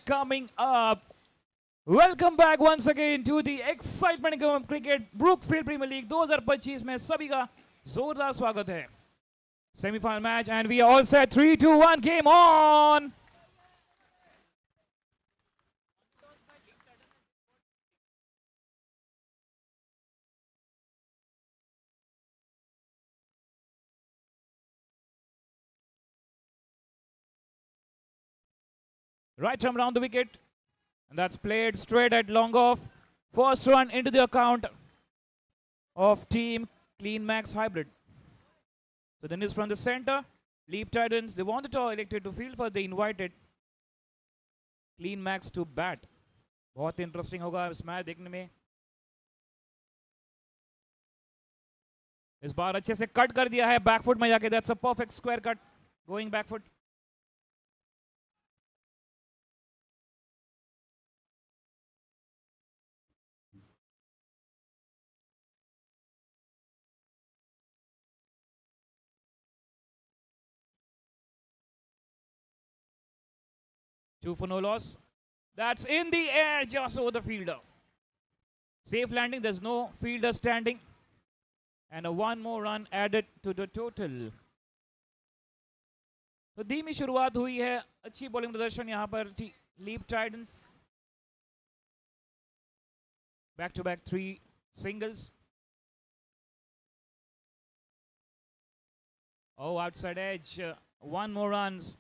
coming up. Welcome back once again to the excitement of cricket Brookfield Premier League 2025 में सभी का जोरदार स्वागत है. Semi-final match and we are all set. 3, 2, 1, game on. Right arm round the wicket. And that's played straight at long off. First run into the account of team Clean Max Hybrid. So then is from the center. Leap Titans. They wanted to elected to field for the invited Clean Max to bat. बहुत interesting होगा इस match देखने में. इस बार अच्छे से cut कर दिया है बैकफुट में जाके. That's a perfect square cut going backfoot. Two for no loss. That's in the air just over the fielder. Safe landing. There's no fielder standing. And a one more run added to the total. तो धीमी शुरुआत हुई है. अच्छी bowling प्रदर्शन यहाँ पर थी. Leap Titans. Back-to-back 3 singles. Oh, outside edge. One more runs.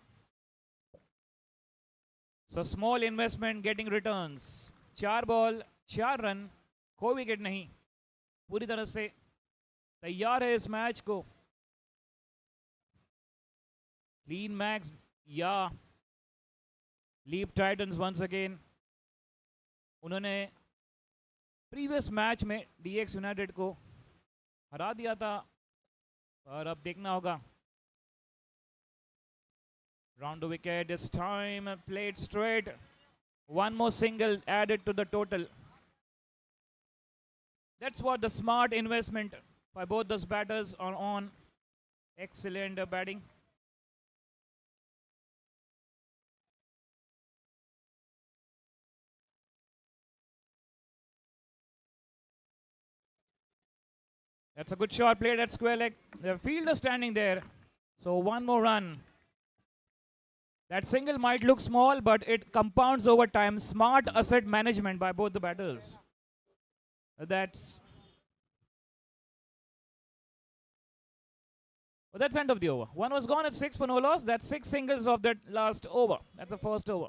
So small investment getting returns. 4 ball 4 run. कोई विकेट नहीं. पूरी तरह से तैयार है इस मैच को. Clean Max या Leap Titans once again. उन्होंने प्रीवियस मैच में DX यूनाइटेड को हरा दिया था. और अब देखना होगा. Round the wicket this time, played straight. One more single added to the total. That's what the smart investment by both those batters are on. Excellent batting. That's a good shot played at square leg. The fielder standing there. So one more run. That single might look small, but it compounds over time. Smart asset management by both the batters. That's end of the over. One was gone at 6 for no loss. That's 6 singles of that last over. That's the first over.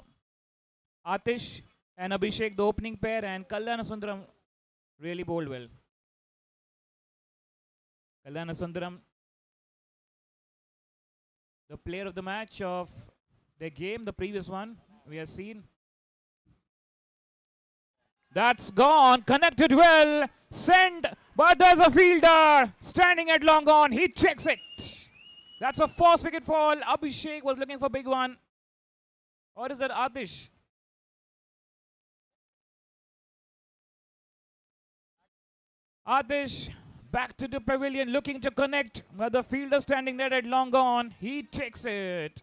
Atish and Abhishek, the opening pair, and Kalyana Sundaram really bowled well. Kalyana Sundaram, the player of the match of the game, the previous one we have seen. That's gone, connected well, send, but there's a fielder standing at long on. He checks it. That's a first wicket fall. Abhishek was looking for big one. Or is that Atish? Atish back to the pavilion looking to connect, but the fielder standing there at long on. He takes it.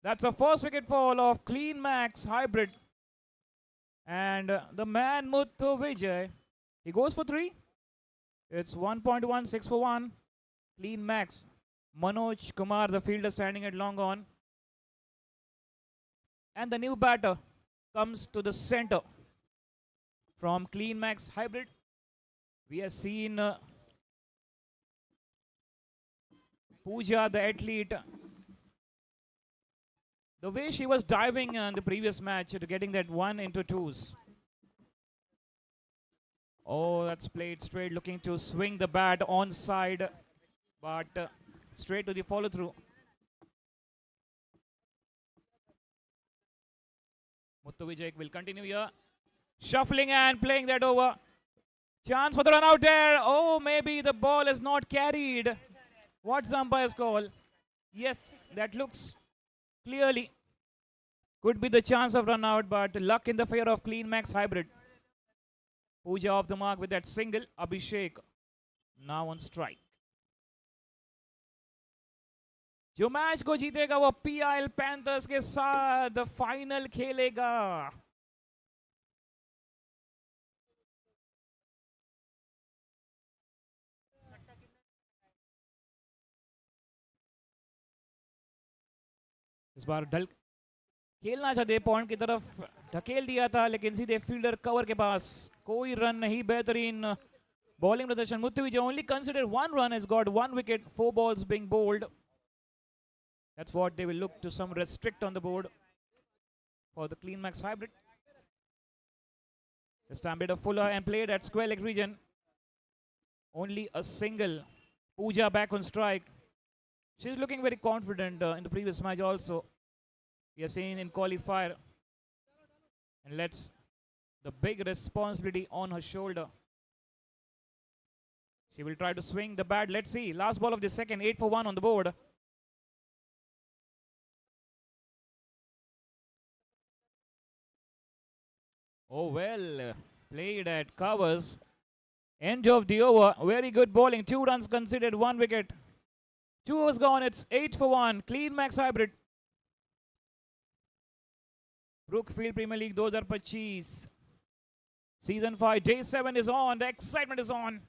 That's a first wicket fall of Clean Max Hybrid. And the man Muthu Vijay, he goes for 3. It's 1.1, 6 for 1. Clean Max. Manoj Kumar, the fielder standing at long on. And the new batter comes to the center from Clean Max Hybrid. We have seen Pooja, the athlete, the way she was diving in the previous match to getting that 1 into 2s. Oh, that's played straight, looking to swing the bat on side, but straight to the follow through. Muthu Vijay will continue here. Shuffling and playing that over. Chance for the run out there. Oh, maybe the ball is not carried. What's the umpire's call? Yes, that looks clearly could be the chance of run out, but luck in the favor of Clean Max Hybrid. Pooja off the mark with that single. Abhishek now on strike. जो match को जीतेगा वो PIL panthers के साथ final खेलेगा. इस बार खेलना चाहते पॉइंट की तरफ ढकेल दिया था, लेकिन सीधे फील्डर कवर के पास. कोई रन नहीं. बेहतरीन बॉलिंग प्रदर्शन. Muthu Vijay only considered 1 run, has got 1 wicket, 4 balls being bowled. That's what they will look to some restrict on the board for the Clean Max hybrid. This time bit of fuller and played at square leg region. Only a single. Pooja back on strike. She's looking very confident in the previous match also. We are seeing in qualifier. And let's the big responsibility on her shoulder. She will try to swing the bat. Let's see. Last ball of the second. 8 for 1 on the board. Oh, well played at covers. End of the over. Very good bowling. 2 runs conceded, 1 wicket. 2 overs gone. It's 8 for 1. Clean Max hybrid. Brookfield Premier League 2025. Season 5. Day 7 is on. The excitement is on.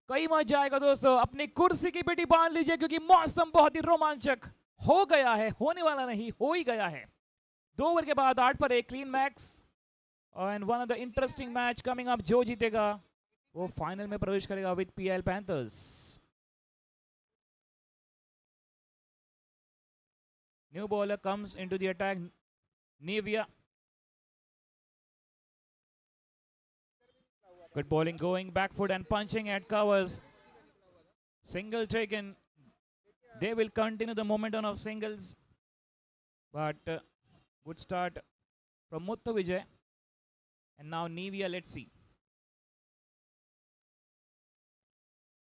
कई मजा आएगा दोस्तों. अपनी कुर्सी की पेटी बांध लीजिए क्योंकि मौसम बहुत ही रोमांचक हो गया है. होने वाला नहीं, हो ही गया है. 2 ओवर के बाद 8 पर 1 clean max. And one of the interesting match coming up. जो जीतेगा वो फाइनल में प्रवेश करेगा with PIL Panthers. New bowler comes into the attack. Nevia. Good bowling going back foot and punching at covers. Single taken. They will continue the momentum of singles. But good start from Muthu Vijay. And now Nevia, let's see.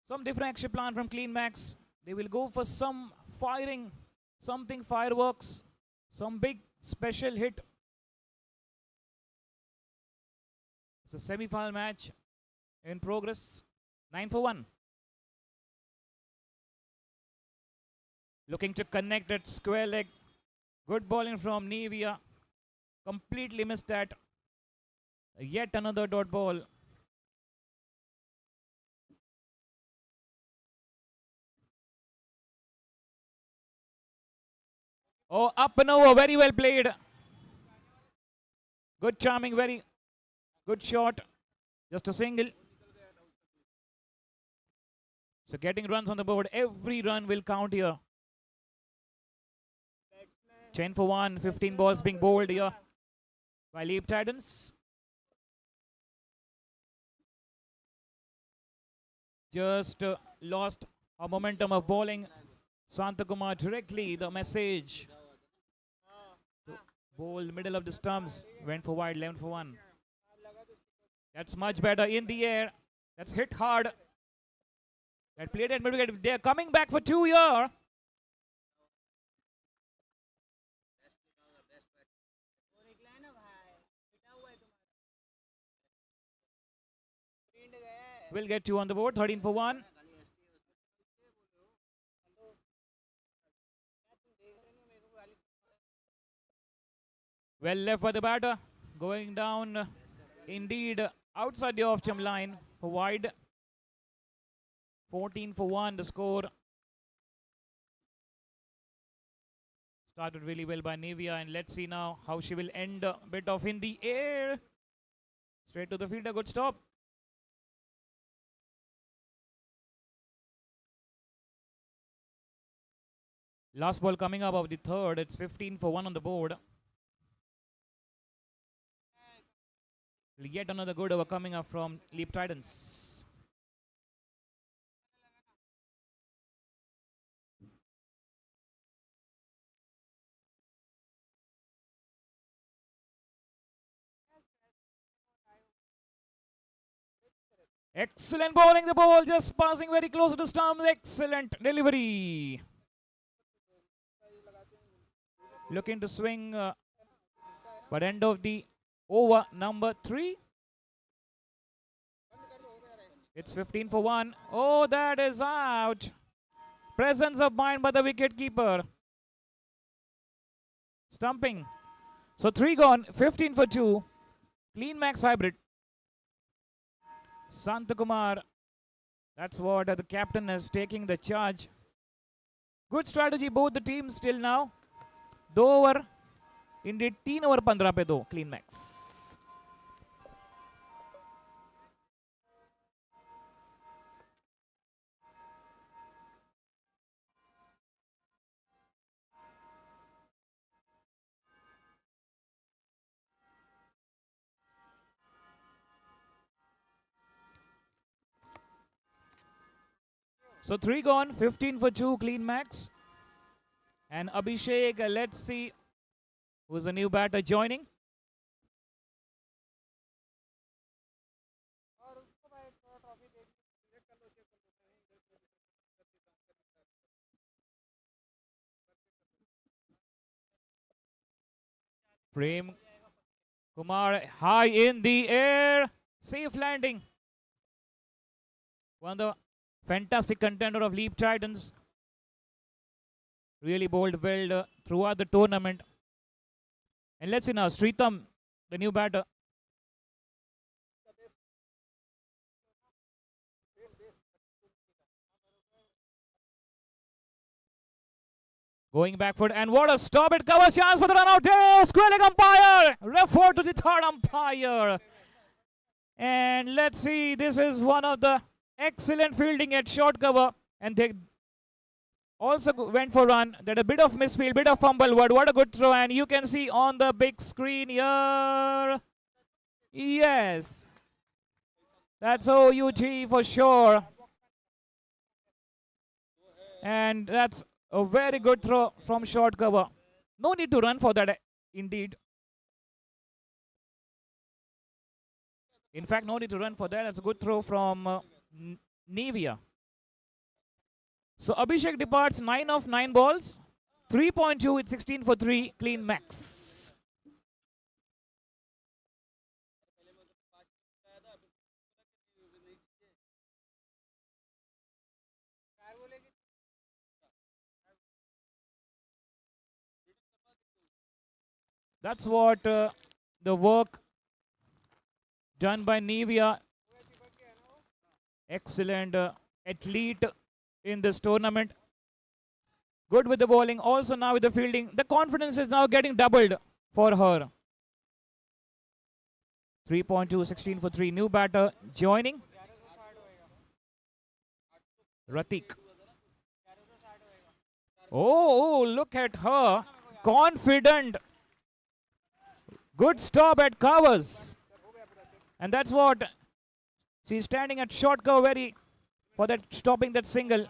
Some different action plan from Clean Max. They will go for some firing, something fireworks, some big special hit. It's a semi-final match in progress. 9 for 1. Looking to connect at square leg. Good bowling from Nevia. Completely missed that. Yet another dot ball. Oh, up and over. Very well played. Good charming. Very good shot. Just a single. So getting runs on the board. Every run will count here. 10 for 1. 15 balls being bowled here by Leap Titans. Just lost a momentum of bowling. Santakumar directly the message. Bowl middle of the stumps. Went for wide. 11 for 1. That's much better in the air. That's hit hard. That played at mid-wicket. They're coming back for 2 here. We'll get 2 on the board. 13 for 1. Well left by the batter. Going down indeed outside the off-jump line for wide. 14 for 1 the score. Started really well by Nevia, and let's see now how she will end a bit off in the air. Straight to the fielder. Good stop. Last ball coming up of the third. It's 15 for 1 on the board. Yet another good over coming up from Leap Titans. Excellent bowling. The ball just passing very close to the stumps. Excellent delivery. Looking to swing, but end of the over number 3. It's 15 for 1. Oh, that is out. Presence of mind by the wicket keeper. Stumping. So 3 gone, 15 for 2. Clean max hybrid. Santakumar. That's what the captain is taking the charge. Good strategy, both the teams till now. 2 over. Indeed, 3 over 15 पे 2. Clean max. So 3 gone, 15 for 2, clean max. And Abhishek, let's see who's the new batter joining. Prem Kumar high in the air. Safe landing. One of the fantastic contender of Leap Titans. Really bowled well throughout the tournament. And let's see now, Sritam, the new batter. Going backward, and what a stop! It covers chance for the run out there. Square leg umpire, refer to the third umpire. And let's see, this is one of the excellent fielding at short cover, and they also went for run. That a bit of misfield, bit of fumble, but what a good throw! And you can see on the big screen here, yes, that's OUT for sure. And that's a very good throw from short cover. No need to run for that, indeed. In fact, no need to run for that. That's a good throw from Nevia. So Abhishek departs 9 of 9 balls. 3.2 with 16 for 3. Clean max. That's what the work done by Nevia. Excellent athlete in this tournament. Good with the bowling, also now with the fielding. The confidence is now getting doubled for her. 3.2, 16 for 3. New batter joining. Ratik. Oh, look at her. Confident. Good stop at covers. And that's what she's standing at short cover very for that stopping that single.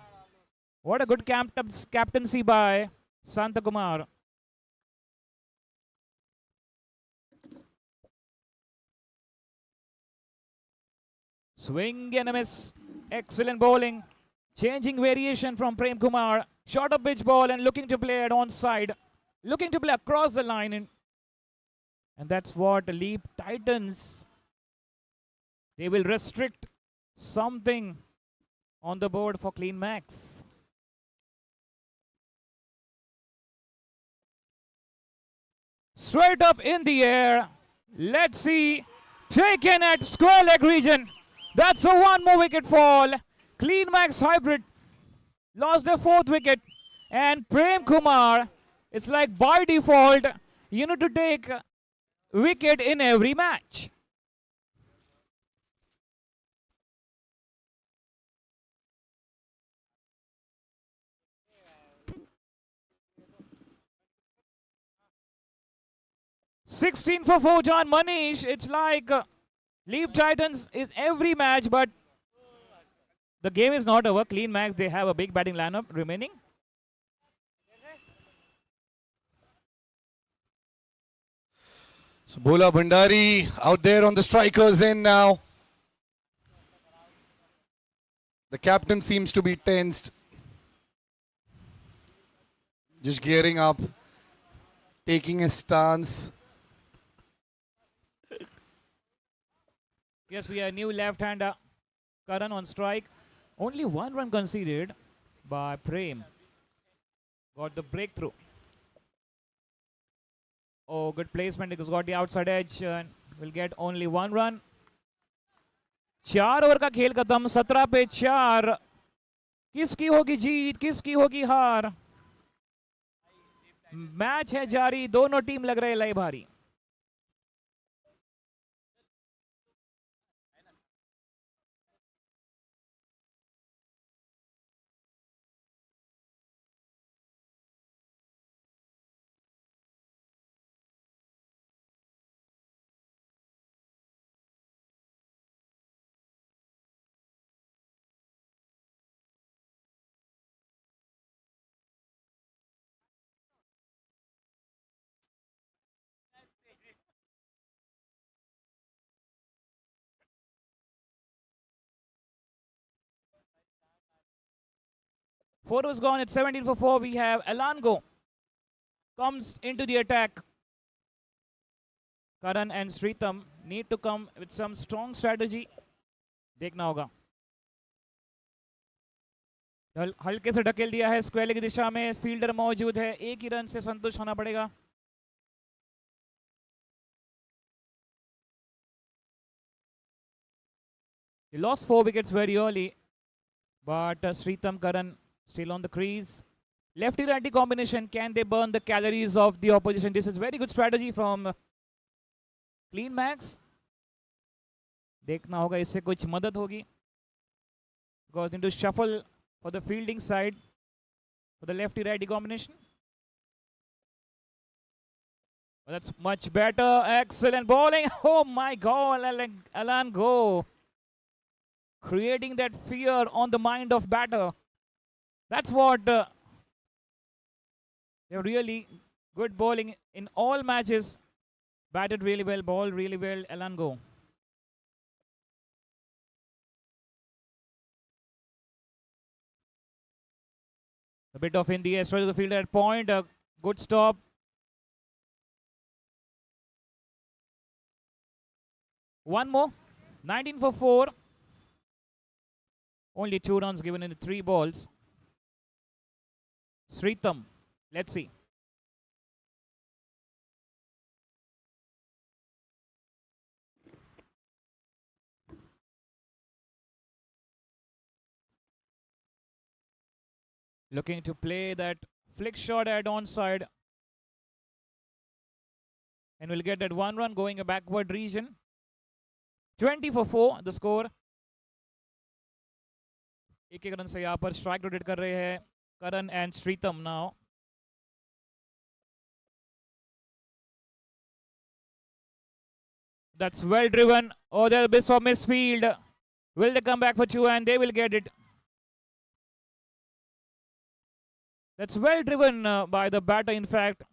What a good captaincy by Santakumar. Swing and a miss. Excellent bowling. Changing variation from Prem Kumar. Shorter pitch ball and looking to play it onside. Looking to play across the line. And that's what Leap Titans. They will restrict something on the board for clean max. Straight up in the air. Let's see. Taken at square leg region. That's a 1 more wicket fall. Clean max hybrid lost their 4th wicket. And Prem Kumar, it's like by default, you need to take wicket in every match. $16 for 4, John Manish. It's like Leap Titans is every match, but the game is not over. Clean max, they have a big batting lineup remaining. So Bhola Bhandari out there on the strikers end now. The captain seems to be tensed. Just gearing up, taking his stance. Yes, we have new left-hander Karan on strike. Only 1 run conceded. by Prem. Got the breakthrough. Oh, good placement. Because got the outside edge and will get only 1 run. 4 over का खेल खत्म. 17 पे 4. किसकी होगी जीत, किसकी होगी हार? Match है जारी. दोनों टीम लग रहे लय भारी. Four was gone. It's 17 for 4. We have Elango comes into the attack. Karan and Sritam need to come with some strong strategy. देखना होगा. हल्के से ढकेल दिया है स्क्वायर की दिशा में. फील्डर मौजूद है. एक ही रन से संतुष्ट होना पड़ेगा. He lost 4 wickets very early, but Sritam, Karan still on the crease. Lefty righty combination. Can they burn the calories of the opposition? This is very good strategy from Clean Max. देखना होगा इससे कुछ मदद होगी. Goes into shuffle for the fielding side for the lefty righty combination. Oh, that's much better. Excellent bowling. Oh my God, Elango creating that fear on the mind of batter. That's what they're really good bowling in all matches. Batted really well, bowled really well. Elango. A bit of in the air, straight to the fielder at point. A good stop. One more. 19 for 4. Only 2 runs given in the 3 balls. Sritam. Let's see. Looking to play that flick shot at onside. And we'll get that 1 run going a backward region. 20 for 4 the score. एक run से यहाँ पर strike rotate कर रहे हैं Karan and Sritam now. That's well driven. Oh, there'll be some misfield. Will they come back for 2? And they will get it. That's well driven by the batter. In fact,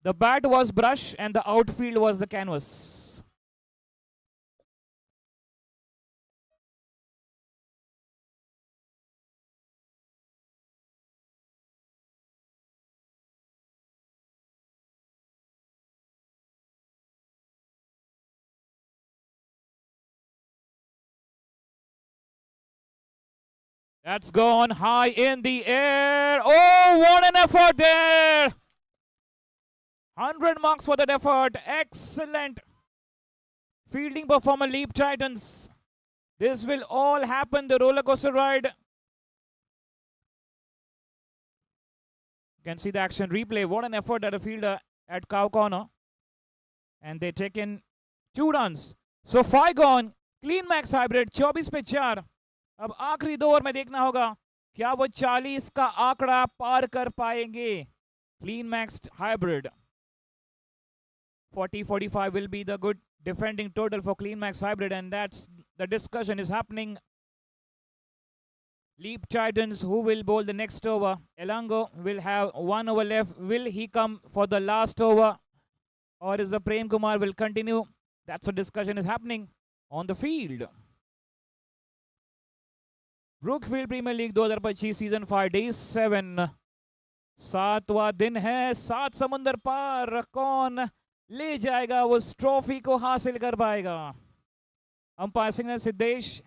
the bat was brush and the outfield was the canvas. That's gone high in the air. Oh, what an effort there. 100 marks for that effort. Excellent fielding performer, Leap Titans. This will all happen, the roller coaster ride. You can see the action replay. What an effort at a fielder at Cow Corner. And they take in 2 runs. So 5 gone. Clean Max Hybrid, 24 पे 4. अब आखिरी 2 over में देखना होगा क्या वो 40 का आंकड़ा पार कर पाएंगे. Clean Max Hybrid. 40-45 will be the good defending total for Clean Max Hybrid, and that's the discussion is happening. Leap Titans, who will bowl the next over? Elango will have 1 over left. Will he come for the last over, or is the Prem Kumar will continue? That's a discussion is happening on the field. Brookfield Premier League 2025 season 5 day 7. 7वां दिन है. 7 समुंदर पार. कौन ले जाएगा उस trophy को हासिल कर पाएगा? Umpire signal Siddesh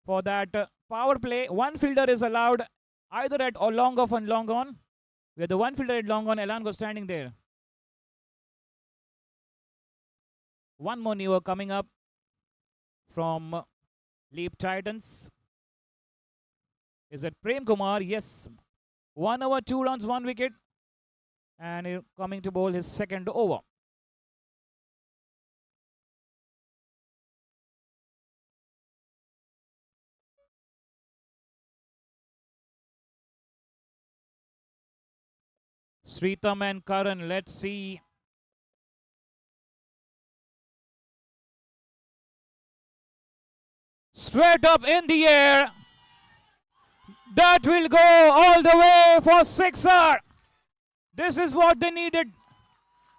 for that power play. 1 fielder is allowed either at or long off and long on. We have the one fielder at long on, Elango standing there. One more newer coming up from Leap Titans. Is it Prem Kumar? Yes. 1 over 2 runs, 1 wicket. And coming to bowl his second over. Sritam and Karan, let's see. Straight up in the air. That will go all the way for sixer. This is what they needed.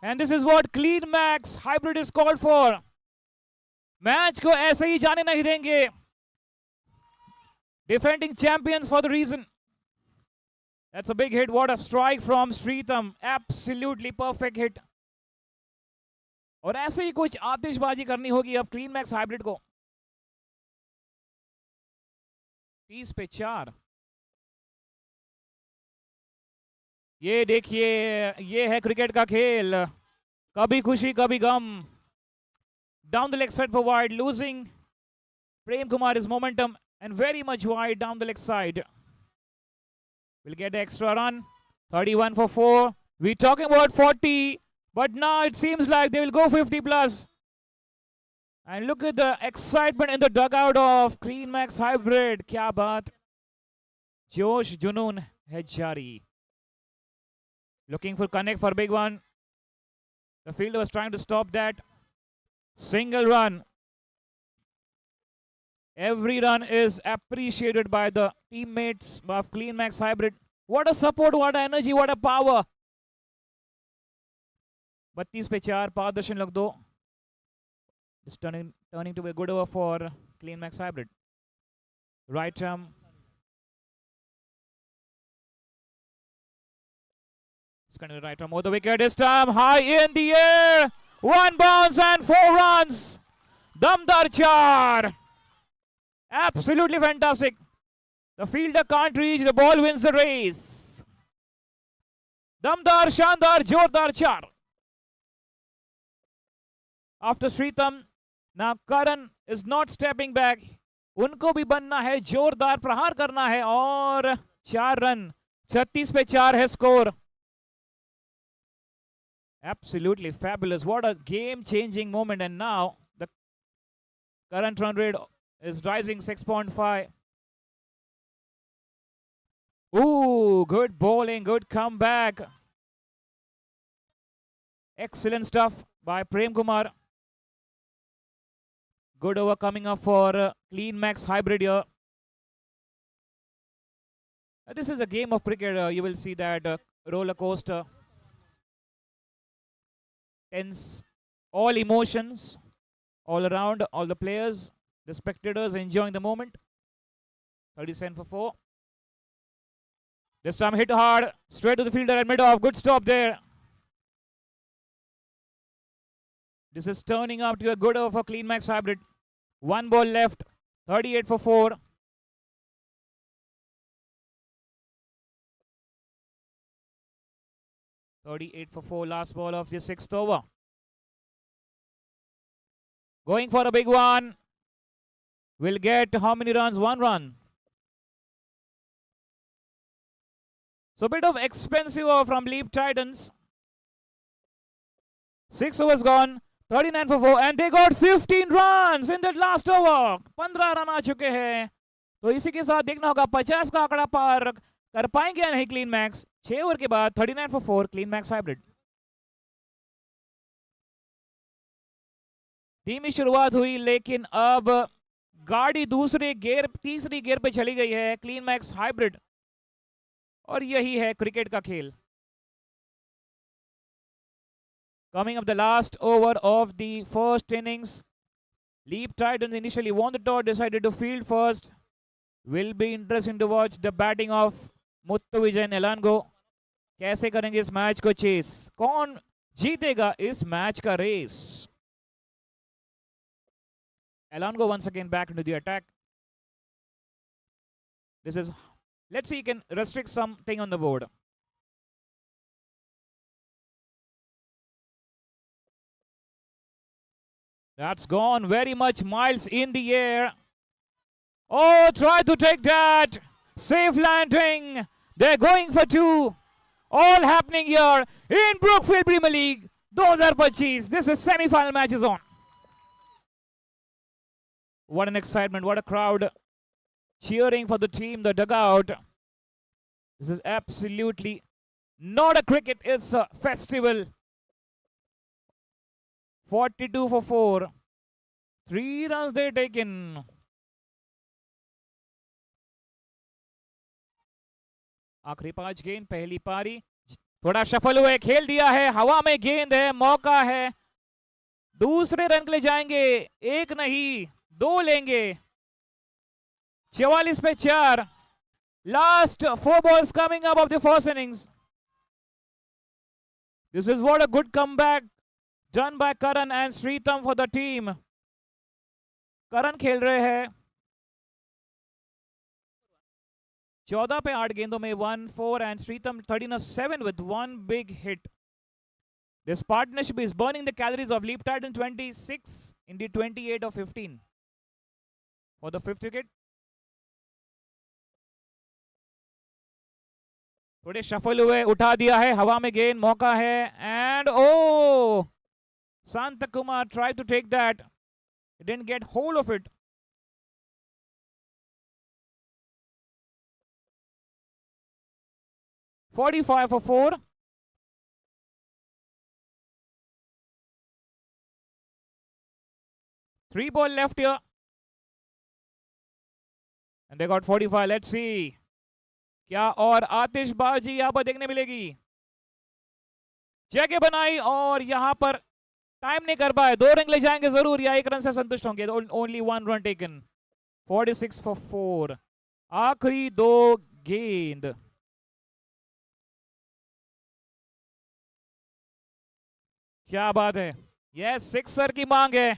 And this is what Clean Max Hybrid is called for. Match को ऐसे ही जाने नहीं देंगे. Defending champions for the reason. That's a big hit. What a strike from Sritam. Absolutely perfect hit. और ऐसे ही कुछ आतिशबाजी करनी होगी अब क्लीन मैक्स हाइब्रिड को. 30 पे 4. ये देखिए, ये है क्रिकेट का खेल. कभी खुशी कभी गम. Down the leg side for wide, losing Prem Kumar his momentum and very much wide down the leg side. Will get the extra run. 31 for 4. We're talking about 40, but now it seems like they will go 50 plus. And look at the excitement in the dugout of Clean Max Hybrid. Kya baat. Josh Junoon hai jari. Looking for connect for big one. The fielder was trying to stop that. Single run. Every run is appreciated by the teammates of Clean Max Hybrid. What a support, what a energy, what a power. 32 पे 4. पारदर्शन लग दो. It's turning to be a good over for Clean Max Hybrid. Right arm. It's going to be right arm over the wicket. This time high in the air. 1 bounce and 4 runs. Damdar 4. Absolutely fantastic. The fielder can't reach. The ball wins the race. Damdar, Shandar, Jordar 4. After Sritam, now Karan is not stepping back. उनको भी बनना है, जोरदार प्रहार करना है और 4 run. 36 पे 4 है score. Absolutely fabulous. What a game-changing moment. And now the current run rate is rising 6.5. Ooh, good bowling, good comeback. Excellent stuff by Prem Kumar. Good over coming up for Clean Max Hybrid here. This is a game of cricket. You will see that roller coaster. Tense, all emotions, all around, all the players, the spectators enjoying the moment. 37 for 4. This time hit hard, straight to the fielder and mid-off. Good stop there. This is turning out to a good over for Clean Max Hybrid. 1 ball left, 38 for 4. (38 for 4) last ball of the 6th over. Going for a big one. Will get how many runs? 1 run. So a bit of expensive over from Leap Titans. 6 overs gone. 39 for 4 and they got 15 runs in that last over. 15 run आ चुके हैं. तो इसी के साथ देखना होगा 50 का आंकड़ा पार कर पाएंगे या नहीं क्लीन मैक्स. 6 ओवर के बाद 39 for 4 क्लीन मैक्स हाइब्रिड. धीमी शुरुआत हुई लेकिन अब गाड़ी तीसरी गियर पे चली गई है क्लीन मैक्स हाइब्रिड. और यही है क्रिकेट का खेल. Coming up the last over of the first innings. Leap Titans initially won the toss, decided to field first. Will be interesting to watch the batting of Muthu Vijay and Elango. कैसे करेंगे इस match को chess. कौन जीतेगा इस match का race. Elango once again back into the attack. This is Let's see, you can restrict something on the board. That's gone very much miles in the air. Oh, try to take that. Safe landing. They're going for two. All happening here in Brookfield Premier League 2025. This is semi-final matches on. What an excitement. What a crowd cheering for the team, the dugout. This is absolutely not a cricket. It's a festival. 42 for 4. 3 runs they taken. आखिरी 5 गेंद पहली पारी. थोड़ा shuffle हुए, खेल दिया है, हवा में गेंद है, मौका है. दूसरे रन के लिए जाएंगे. एक नहीं, 2 लेंगे. 44 पे 4. Last 4 balls coming up of the first innings. This is what a good comeback done by Karan and Sritam for the team. Karan खेल रहे हैं 14 पे 8 गेंदों में 1 4 and Sritam 13 of 7 with one big hit. This partnership is burning the calories of Leap Titan 26, indeed 28 of 15 for the 5th wicket. थोड़े shuffle हुए, उठा दिया है, हवा में गेंद, मौका है, and oh, Santakumar tried to take that. He didn't get hold of it. $45 for 4. Three ball left here. And they got 45. Let's see. क्या और आतिशबाजी यहां पर देखने मिलेगी. जगह बनाई और यहां पर टाइम नहीं कर पाए. 2 रन ले जाएंगे जरूर या 1 रन से संतुष्ट होंगे. Only 1 run taken. 46 for 4. आखिरी 2 गेंद. क्या बात है. यस, सिक्सर की मांग है.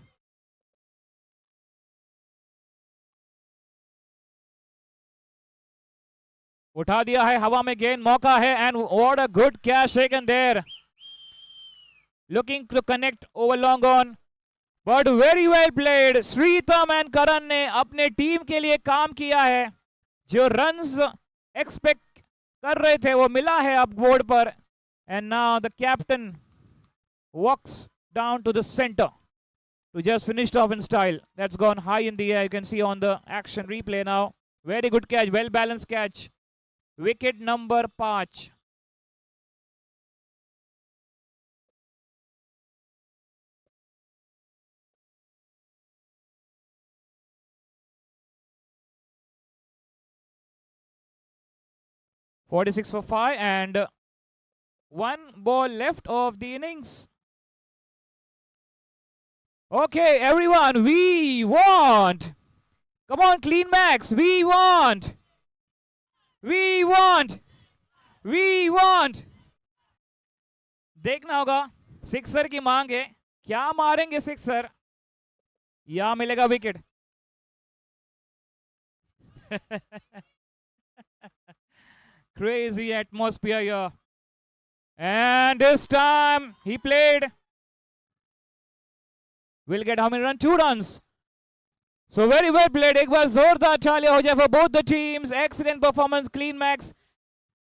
उठा दिया है, हवा में गेंद, मौका है, and what a good catch taken there. Looking to connect over long on, but very well played. Shritam and Karan ने अपने टीम के लिए काम किया है. जो रन्स एक्सपेक्ट कर रहे थे वो मिला है अब बोर्ड पर. And now the captain walks down to the center to just finish it off in style. That's gone high in the air. You can see on the action replay now. Very good catch, well balanced catch. Wicket number 5. $46 for 5 and 1 ball left of the innings. Okay, everyone, we want. Come on, Clean Max. We want. We want. We want. देखना होगा. Sixer की मांग है. क्या मारेंगे sixer या मिलेगा wicket. Crazy atmosphere here. And this time he played. Will get how many runs? 2 runs. So very well played. एक बार जोरदार तालियां हो जाए for both the teams. Excellent performance, Clean Max.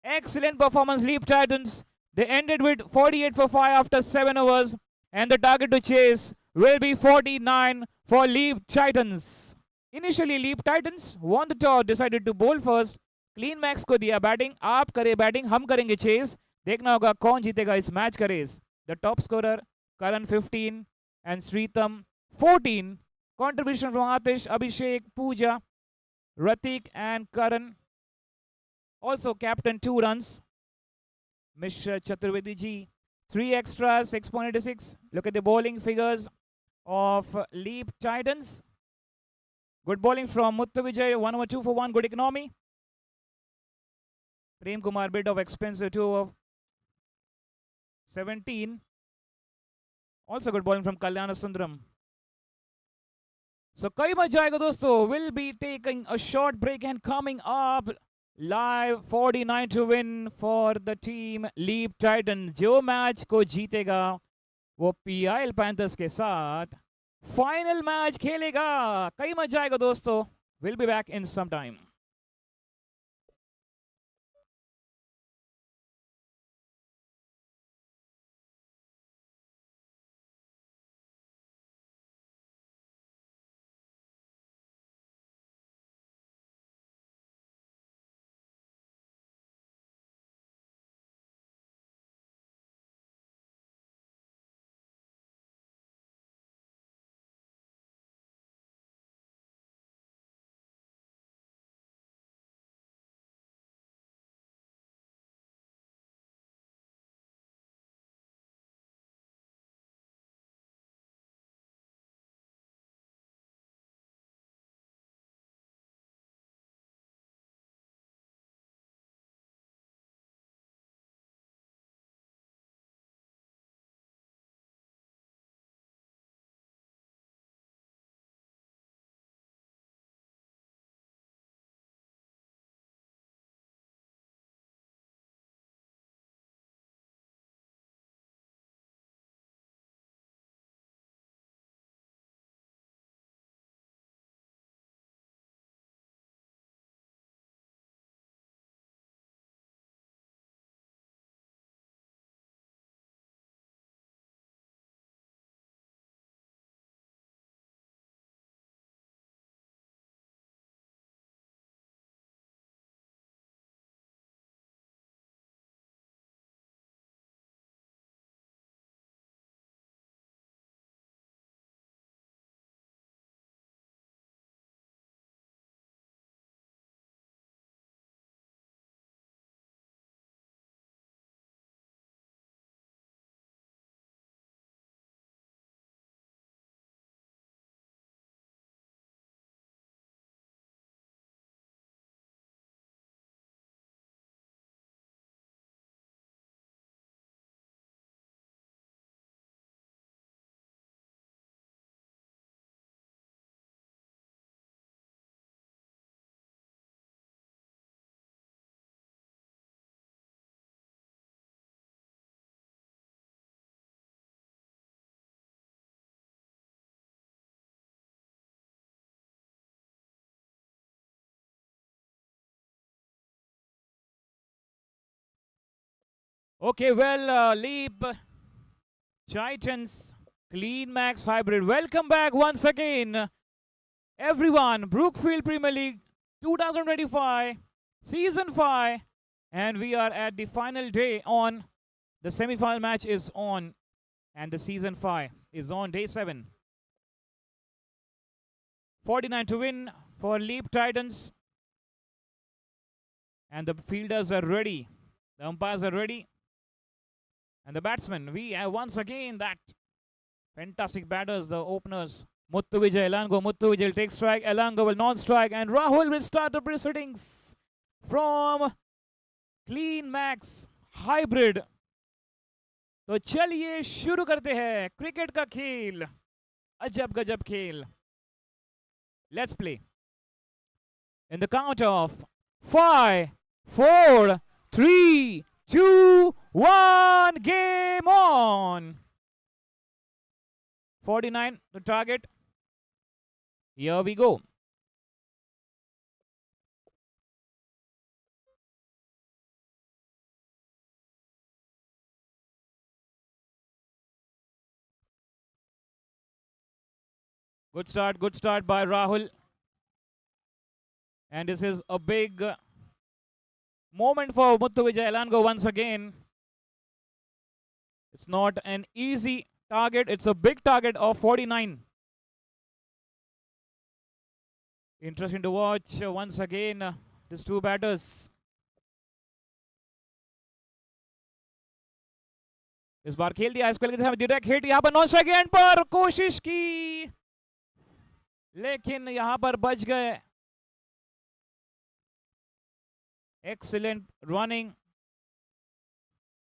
Excellent performance, Leap Titans. They ended with 48 for 5 after 7 overs. And the target to chase will be 49 for Leap Titans. Initially, Leap Titans won the toss, decided to bowl first. Clean Max को दिया batting. आप करें batting, हम करेंगे chess. देखना होगा कौन जीतेगा इस मैच का race. The top scorer, Karan 15. And Sritam 14. Contribution from Atish, Abhishek, Pooja, Ratik and Karan. Also captain 2 runs. Mishra Chaturvedi ji 3 extras, 6.86. Look at the bowling figures of Leap Titans. Good bowling from Muthu Vijay, 1 over 2 for 1, good economy. Prem Kumar, bit of expensive, 2 of 17. Also good bowling from Kalyana Sundaram. So कई मजा आएगा दोस्तों. We'll be taking a short break and coming up. Live 49 to win for the team Leap Titan. जो match को जीतेगा वो PIL Panthers के साथ फाइनल मैच खेलेगा. कई मजा आएगा दोस्तों. We'll be back in some time. Okay, well, Leap Titans Clean Max Hybrid. Welcome back once again, everyone. Brookfield Premier League 2025 Season 5, and we are at the final day on. The semi-final match is on, and the Season 5 is on day 7. 49 to win for Leap Titans, and the fielders are ready. The umpires are ready. And the batsmen, we have once again that fantastic batters, the openers. Muthu Vijay Elango. Muthu Vijay will take strike. Elango will non-strike. And Rahul will start the proceedings from Clean Max Hybrid. तो चलिए शुरू करते हैं cricket का खेल. अजब गजब खेल. Let's play. In the count of 5, 4, 3, 2, 1, game on. 49, the target. Here we go. Good start by Rahul. And this is a big moment for Muthu Vijay Elango once again. It's not an easy target. It's a big target of 49. Interesting to watch once again these two batters. इस बार खेल दिया स्क्वेल के साथ direct hit. यहाँ पर non strike and पर कोशिश की, लेकिन यहाँ पर बच गए. Excellent running,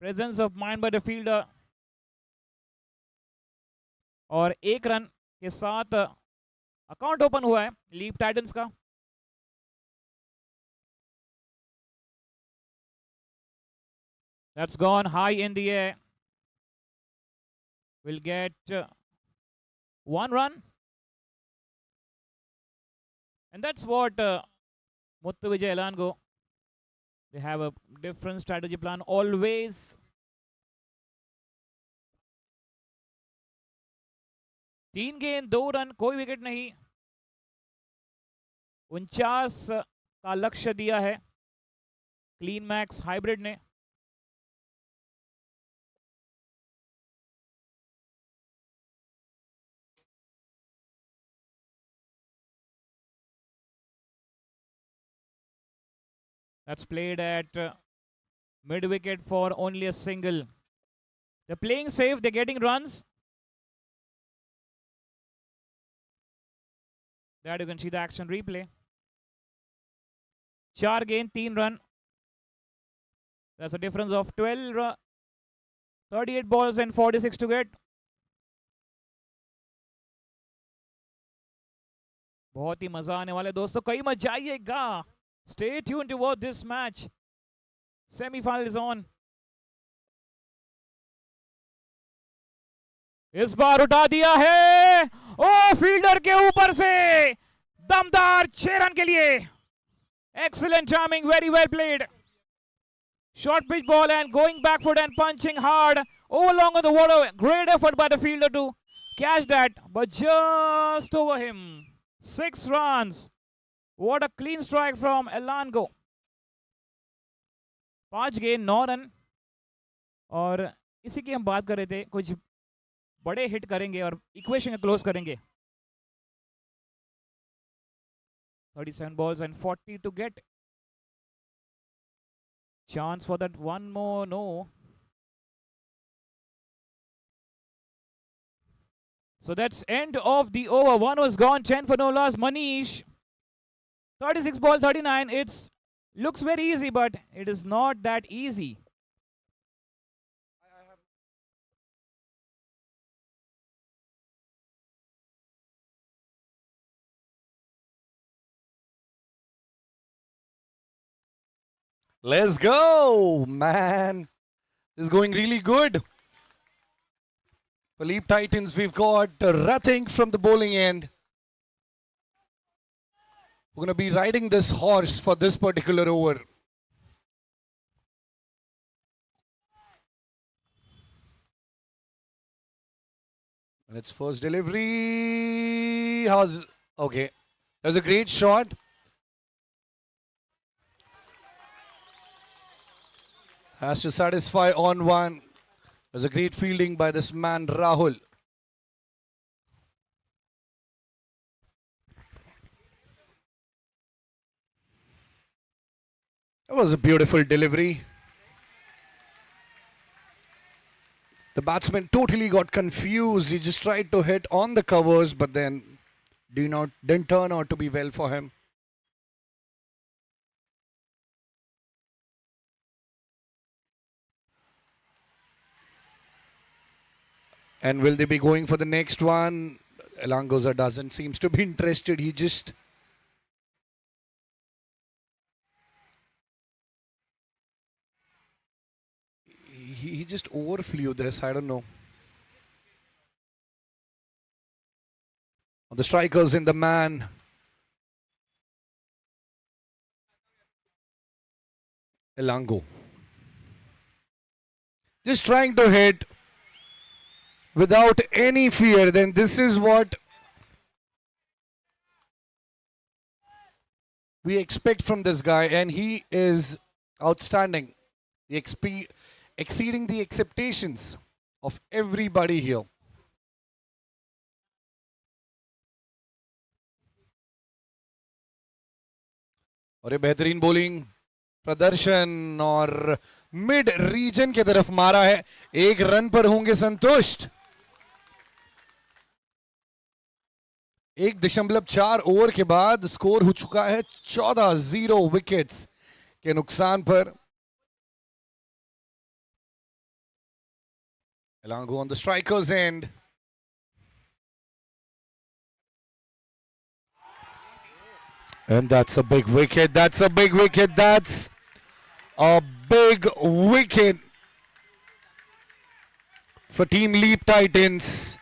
presence of mind by the fielder. और एक रन के साथ अकाउंट ओपन हुआ है लीप टाइटंस का. That's gone high in the air. Will get 1 run. And that's what Muthu Vijay Elango. They have a different strategy plan always. 3 गेंद 2 run, कोई wicket नहीं. 49 का लक्ष्य दिया है क्लीन मैक्स हाइब्रिड ने. That's played at mid wicket for only a single. They're playing safe, they're getting runs. There you can see the action replay. 4 गेंद 3 run. That's a difference of 38 balls and 46 to get. बहुत ही मजा आने वाले दोस्तों, कहीं मत जाइएगा. Stay tuned to watch this match. Semi-final is on. इस बार उठा दिया है. ओ फील्डर के ऊपर से दमदार 6 रन के लिए. Excellent timing, very well played. Short pitch ball and going back foot and punching hard over long on the water. Great effort by the fielder to catch that, but just over him. 6 runs. What a clean strike from Elango. 5 गेंद 9 run. और इसी की हम बात कर रहे थे, कुछ बड़े हिट करेंगे और इक्वेशन क्लोज करेंगे. 37 balls and 40 to get. Chance for that one more, no. So that's end of the over. 1 was gone, 10 for no loss. Manish, 36 ball 39. It's looks very easy, but it is not that easy. Let's go, man. This is going really good. For Leap Titans, we've got Rathing from the bowling end. We're going to be riding this horse for this particular over. And its first delivery. Okay. That was a great shot. Has to satisfy on one. There's a great fielding by this man, Rahul. That was a beautiful delivery. The batsman totally got confused. He just tried to hit on the covers, but then didn't turn out to be well for him. And will they be going for the next one? Elangoza doesn't seems to be interested. He just overflew this. I don't know. The strikers in the man. Elango. Just trying to hit without any fear. Then this is what we expect from this guy, and he is outstanding. Exceeding the expectations of everybody here. और ये बेहतरीन bowling प्रदर्शन और mid reason की तरफ मारा है. 1 run पर होंगे संतुष्ट. 1.4 ओवर के बाद स्कोर हो चुका है 14-0 विकेट्स के नुकसान पर. Elango on the strikers end. And that's a big wicket. That's a big wicket. That's a big wicket. for Team Leap Titans.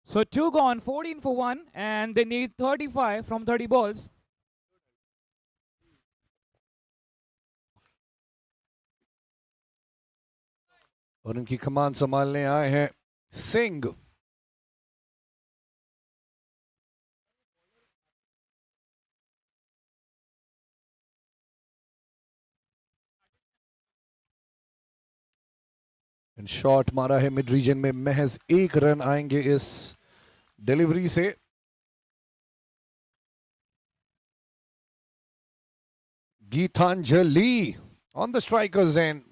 So 2 gone, 14 for 1, and they need 35 from 30 balls. और उनकी कमान संभालने आए हैं Singh. In short मारा है mid reason में. महज 1 run आएंगे इस डिलीवरी से. Geetanjali on the strikers end.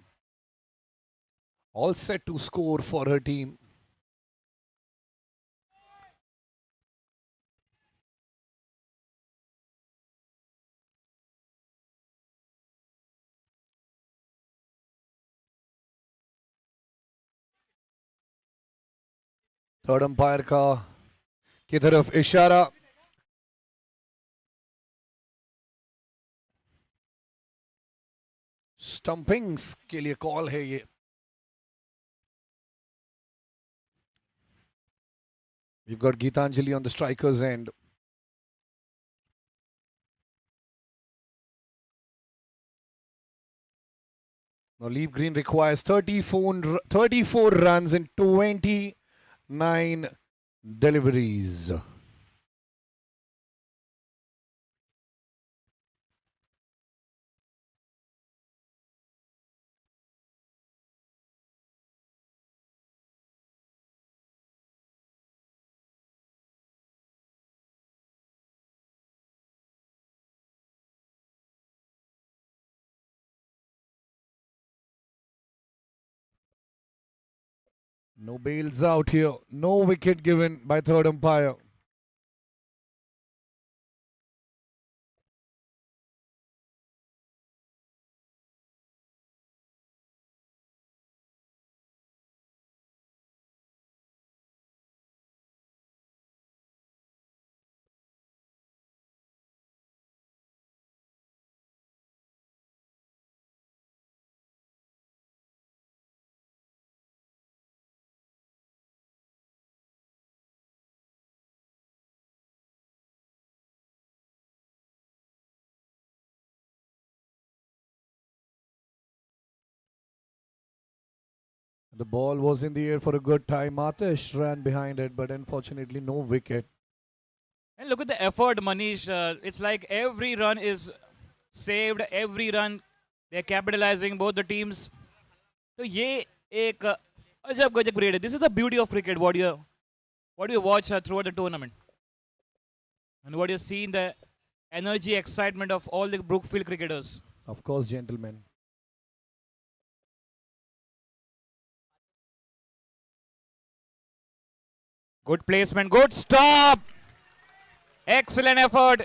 All set to score for her team. Third umpire का की तरफ इशारा. स्टंपिंग्स के लिए कॉल है ये. We've got Geetanjali on the strikers end. Now Leap Green requires 34 runs in 29 deliveries. No bails out here. No wicket given by third umpire. The ball was in the air for a good time. Atish ran behind it, but unfortunately no wicket. And look at the effort, Manish. It's like every run is saved, every run they're capitalizing, both the teams. So ये एक अजब गजब great है. This is the beauty of cricket. What you watch throughout the tournament, and what you see in the energy, excitement of all the Brookfield cricketers. Of course, gentlemen. Good placement, good stop. Excellent effort,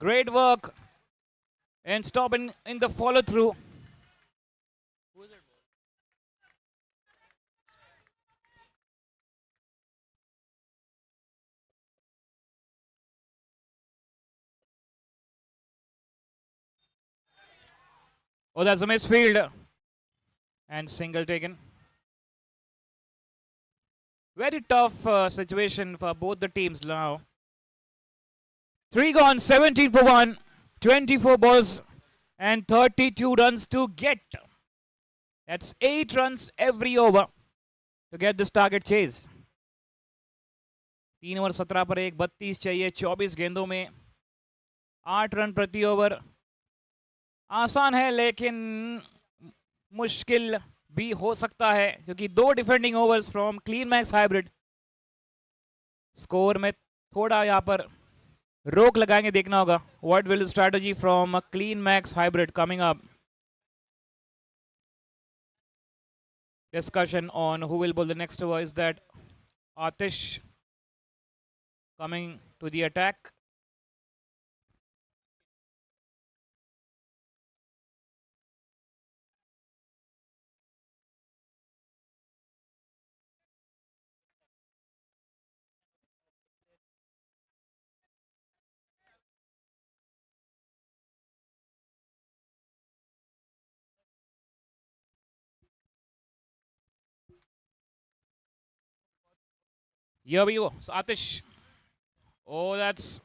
great work, and stop in the follow through. Oh, that's a misfield. And single taken. Very tough situation for both the teams now. 3 gone, 17 for 1, 24 balls and 32 runs to get. That's 8 runs every over to get this target chase. 3 over 17 पर 32 चाहिए 24 गेंदों में 8 run प्रति over. आसान है लेकिन मुश्किल भी हो सकता है क्योंकि 2 defending overs from clean Max hybrid. Score में थोड़ा यहाँ पर रोक लगाएंगे, देखना होगा. What will strategy from clean Max hybrid coming up. Discussion on who will bowl the next over is that Atish coming to the attack. Here we go. So Atish. Oh, that's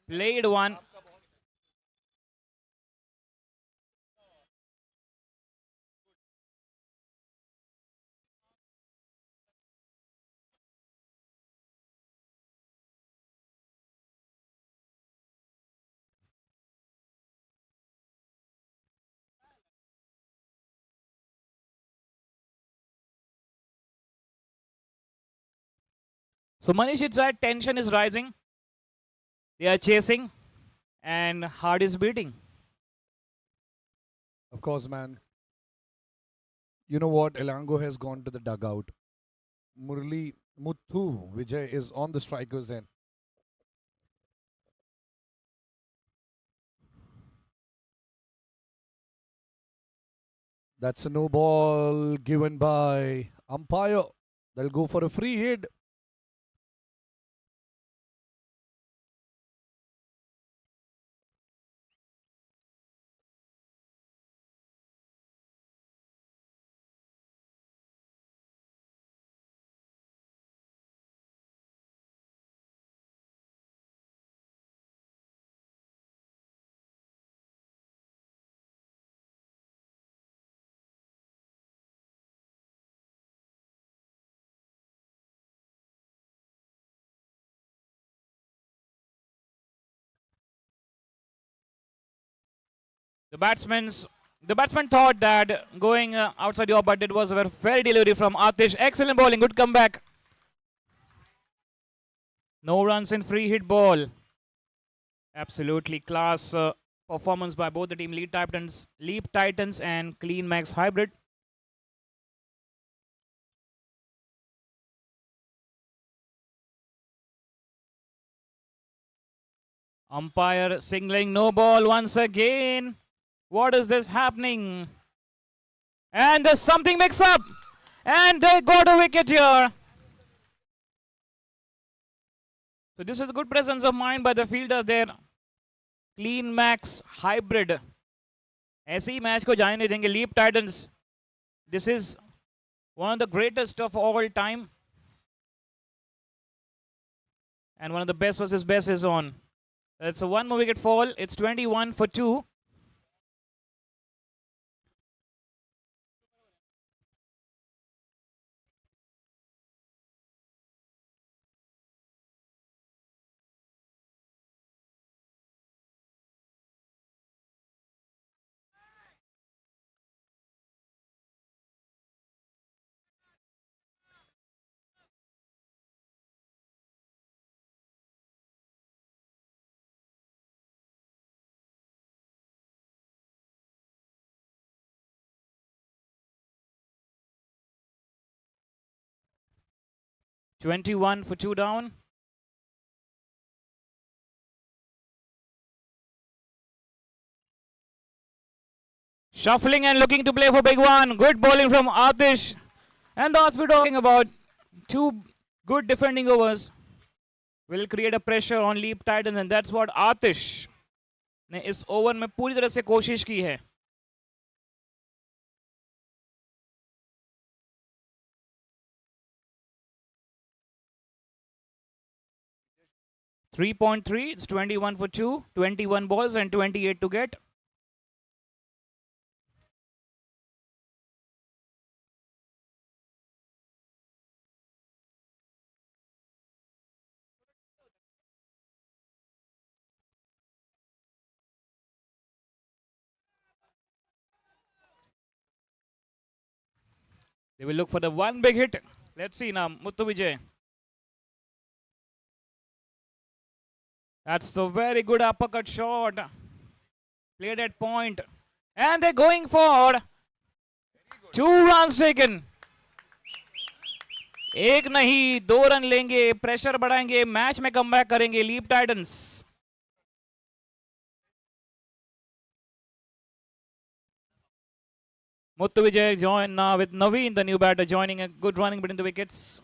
played one. So Manish, it's that tension is rising. They are chasing and heart is beating. Of course, man. You know what? Elango has gone to the dugout. Murli Muthu Vijay is on the striker's end. That's a no ball given by umpire. They'll go for a free hit. The batsman thought that going outside the off, but it was a very delivery from Atish. Excellent bowling, good comeback. No runs in free hit ball. Absolutely class performance by both the team, Leap Titans and Clean Max Hybrid. Umpire signaling no ball once again. What is this happening? And there's something mix up. And they got a wicket here. So this is a good presence of mind by the fielders there. Clean Max Hybrid. ऐसे ही match को जाने नहीं देंगे. Leap Titans. This is one of the greatest of all time. And one of the best versus best is on. It's a 1 more wicket fall. It's 21 for 2. $21 for 2 down. Shuffling and looking to play for big one. Good bowling from Atish. And that's we're talking about. 2 good defending overs will create a pressure on Leap Titans, and that's what Atish ने इस over में पूरी तरह से कोशिश की है. 3.3, it's 21 for 2, 21 balls and 28 to get. They will look for the one big hit. Let's see now, Muthu Vijay. That's a very good uppercut shot. Played at point. And they're going for 2 runs taken. एक नहीं 2 run लेंगे, pressure बढ़ाएंगे, match में comeback करेंगे Leap Titans. Muthu Vijay join now with Naveen, the new batter, joining a good running between the wickets.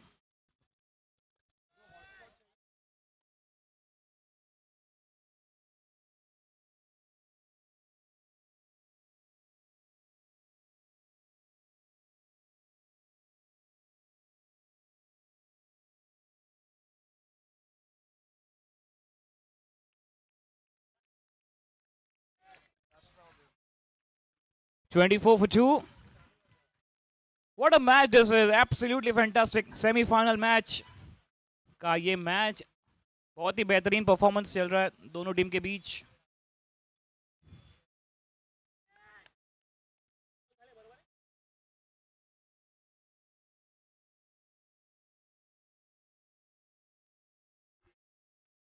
$24 for 2. What a match this is. Absolutely fantastic. Semi-final match का ये match बहुत ही बेहतरीन performance चल रहा है दोनों team के बीच.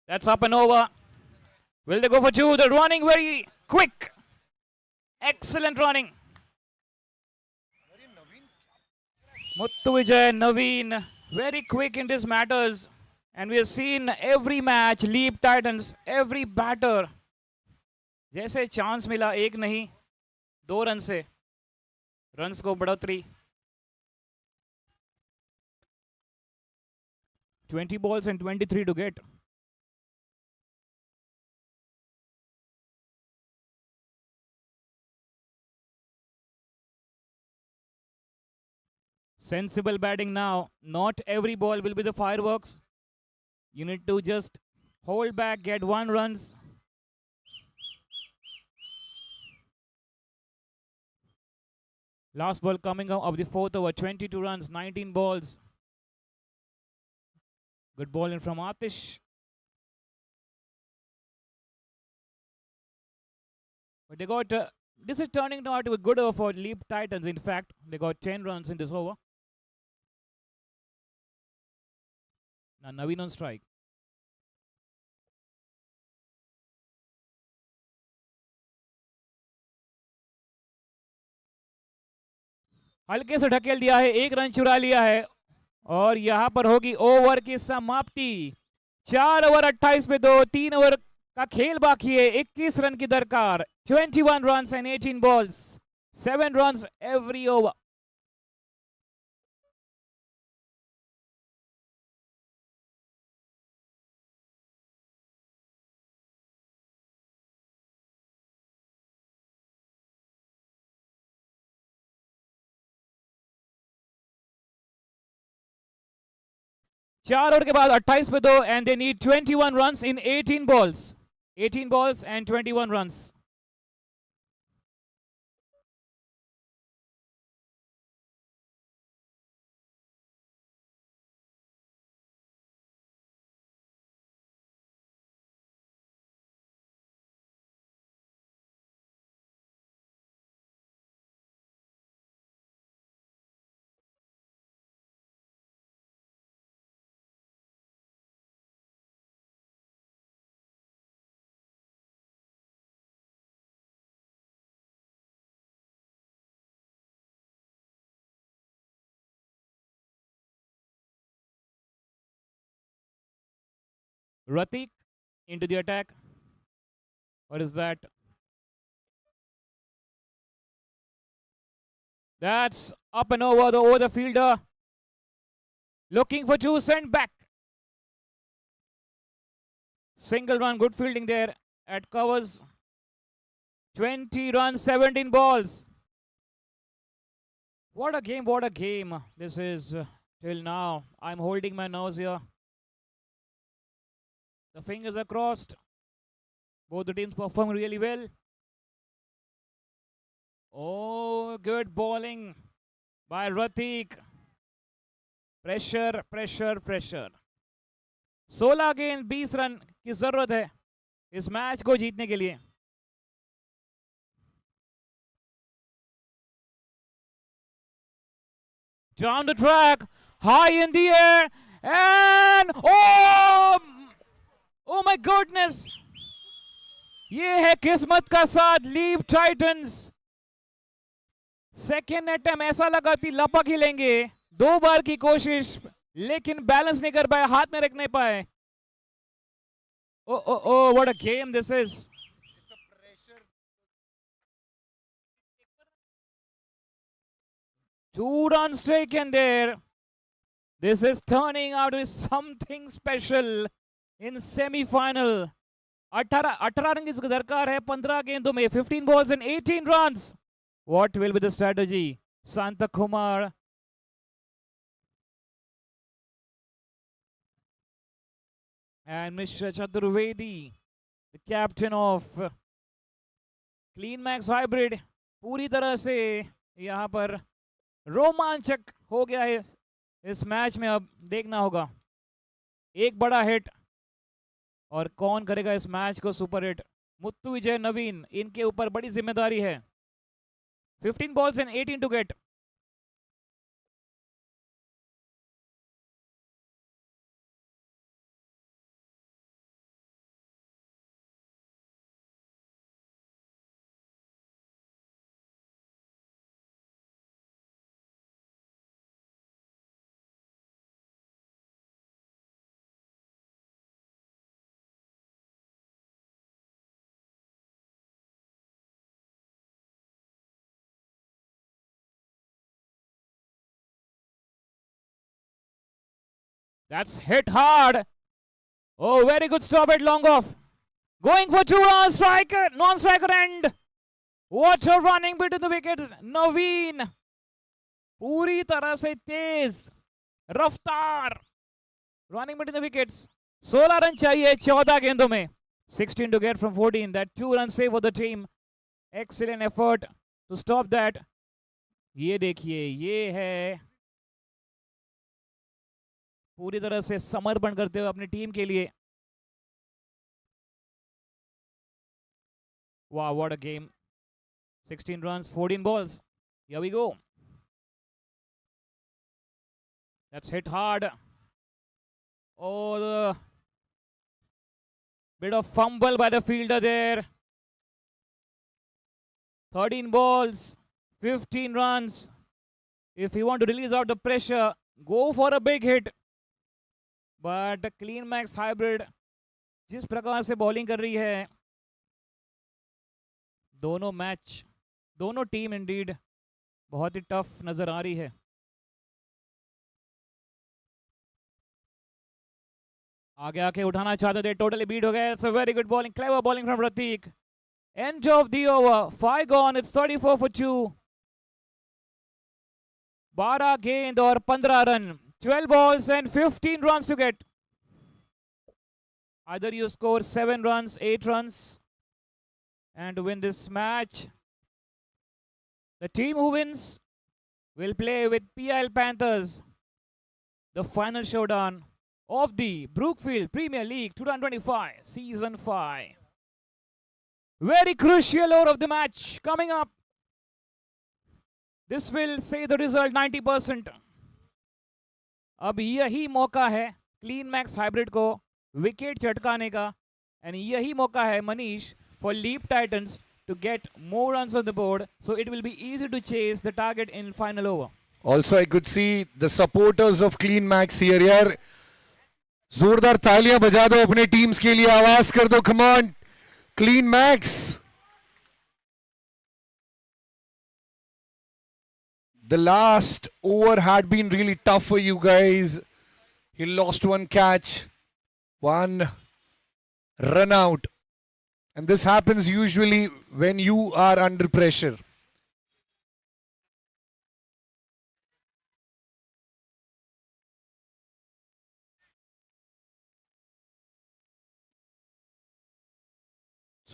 That's up and over. Will they go for 2? They're running very quick. Excellent running. Muthu Vijay, Naveen, very quick in these matters. And we have seen every match, Leap Titans, every batter. जैसे chance मिला एक नहीं 2 run से runs को बढ़ोतरी. 20 balls and 23 to get. Sensible batting now. Not every ball will be the fireworks. You need to just hold back, get 1 runs. Last ball coming out of the 4th over, 22 runs, 19 balls. Good ball in from Atish. But they got, this is turning out to a good over for Leap Titans. In fact, they got 10 runs in this over. Now Naveen on strike. हल्के से ढकेल दिया है, 1 run चुरा लिया है और यहां पर होगी ओवर की समाप्ति. 4 ओवर 28 पे 2, 3 ओवर का खेल बाकी है. 21 रन की दरकार. 21 runs and 18 balls. 7 runs every over. चार ओवर के बाद 28 पे 2 and they need 21 runs in 18 balls. 18 balls and 21 runs. Ratik into the attack. What is that? That's up and over the fielder. Looking for 2, sent back. Single run, good fielding there at covers. 20 runs, 17 balls. What a game this is till now. I'm holding my nose here. The fingers are crossed. Both the teams perform really well. Oh, good bowling by Ratik. Pressure, pressure, pressure. 16 गेंद 20 run की जरूरत है इस match को जीतने के लिए. Down the track, high in the air, and oh my goodness! ये है किस्मत का साथ लीप टाइटंस. सेकेंड अटेम्प्ट ऐसा लगा थी लपक ही लेंगे. 2 बार की कोशिश लेकिन बैलेंस नहीं कर पाए, हाथ में रख नहीं पाए. Oh, what a game this is. Two runs taken there. This is turning out to be something special in semi-final. 18 run की दरकार है 15 गेंदों में. 15 balls and 18 runs. What will be the strategy? Santa Kumar. And Mr. Chaturvedi, the captain of Clean Max Hybrid, पूरी तरह से यहाँ पर रोमांचक हो गया है इस मैच में. अब देखना होगा एक बड़ा हिट और कौन करेगा इस मैच को सुपर हिट. मुत्तु विजय नवीन, इनके ऊपर बड़ी जिम्मेदारी है. 15 balls and 18 to get. That's hit hard. Oh, very good stop at long off. Going for 2 runs, striker, non-striker end. What a running between the wickets. Naveen. पूरी तरह से तेज रफ्तार running between the wickets. 16 run चाहिए 14 गेंदों में. 16 to get from 14. That 2 run save for the team. Excellent effort to stop that. ये देखिए, ये है पूरी तरह से समर्पण करते हुए अपनी टीम के लिए. Wow, what a game. 16 runs, 14 balls. Here we go. That's hit hard. Oh, the bit of fumble by the fielder there. 13 balls, 15 runs. If you want to release out the pressure, go for a big hit. But Clean Max Hybrid जिस प्रकार से bowling कर रही है, दोनों team Indeed बहुत ही tough नजर आ रही है. आगे आके उठाना चाहते थे, टोटली बीट हो गए. It's a very good bowling, clever bowling from Prateek. End of the over, 5 gone, it's 34 for 2. 12 गेंद और 15 run. 12 balls and 15 runs to get. Either you score 7 runs, 8 runs, and win this match. The team who wins will play with PIL Panthers, the final showdown of the Brookfield Premier League 2025 Season 5. Very crucial over of the match coming up. This will say the result 90%. अब यही मौका है Clean Max Hybrid को wicket चटकाने का, and यही मौका है Manish for Leap Titans to get more runs on the board, so it will be easy to chase the target in final over. Also, I could see the supporters of Clean Max here. यार जोरदार तालियां बजा दो अपने teams के लिए, आवाज कर दो. Come on, Clean Max. The last over had been really tough for you guys. He lost one catch, one run out. And this happens usually when you are under pressure.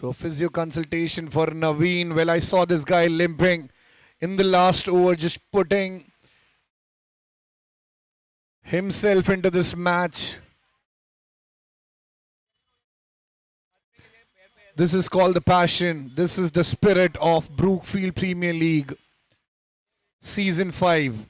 So physio consultation for Naveen. Well, I saw this guy limping in the last over, just putting himself into this match. This is called the passion. This is the spirit of Brookfield Premier League Season 5.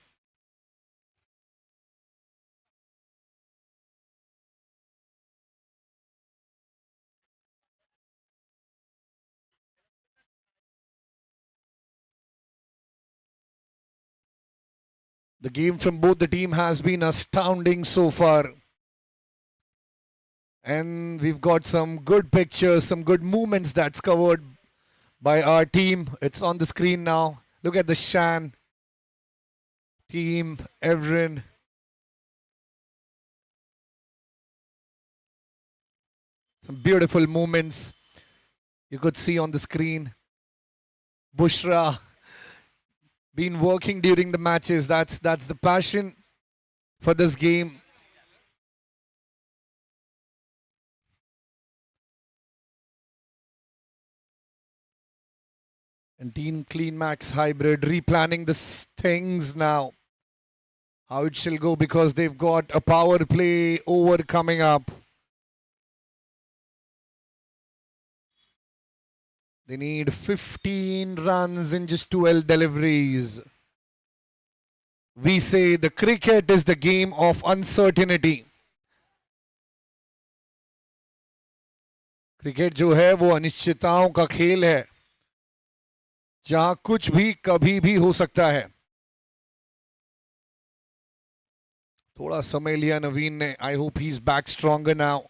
The game from both the team has been astounding so far. And we've got some good pictures, some good movements that's covered by our team. It's on the screen now. Look at the Shan team, Evren. Some beautiful movements you could see on the screen. Bushra been working during the matches. That's the passion for this game. And Team Clean Max Hybrid replanning the things now. How it shall go, because they've got a power play over coming up. They need 15 runs in just 12 deliveries. We say the cricket is the game of uncertainty. Cricket जो है वो अनिश्चितताओं का खेल है, जहां कुछ भी कभी भी हो सकता है. थोड़ा समय लिया नवीन ने. I hope he is back stronger now.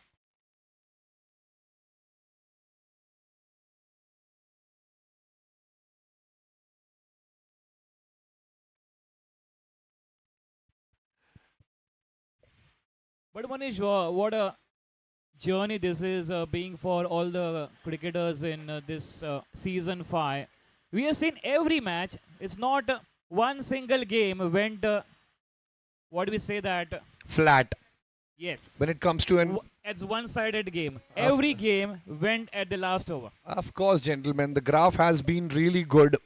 But Manish, what a journey this is being for all the cricketers in this season 5. We have seen every match. It's not one single game went, what do we say that? Flat. Yes. When it comes to It's one-sided game. Every game went at the last over. Of course, gentlemen, the graph has been really good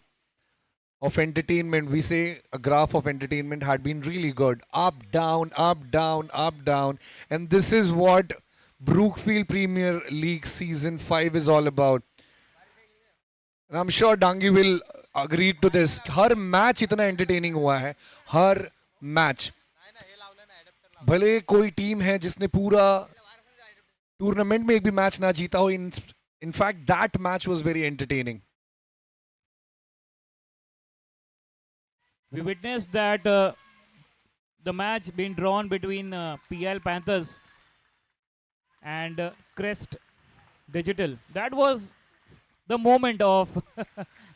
of entertainment. We say a graph of entertainment had been really good. Up, down, up, down, up, down. And this is what Brookfield Premier League Season 5 is all about. And I'm sure Dangi will agree to this. Her match इतना entertaining हुआ है. हर match. भले कोई team है जिसने पूरा tournament में एक भी मैच ना जीता हो. In fact, that match was very entertaining. We witnessed that the match being drawn between PL Panthers and Crest Digital. That was the moment of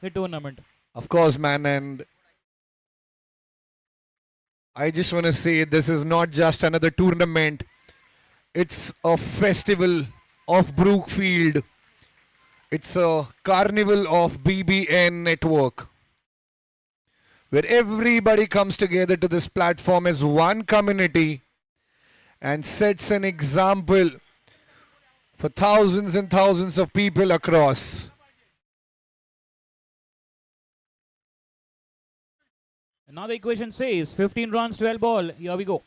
the tournament. Of course, man, and I just want to say this is not just another tournament. It's a festival of Brookfield. It's a carnival of BBN network, where everybody comes together to this platform as one community and sets an example for thousands and thousands of people across. And now the equation says 15 runs, 12 ball. Here we go.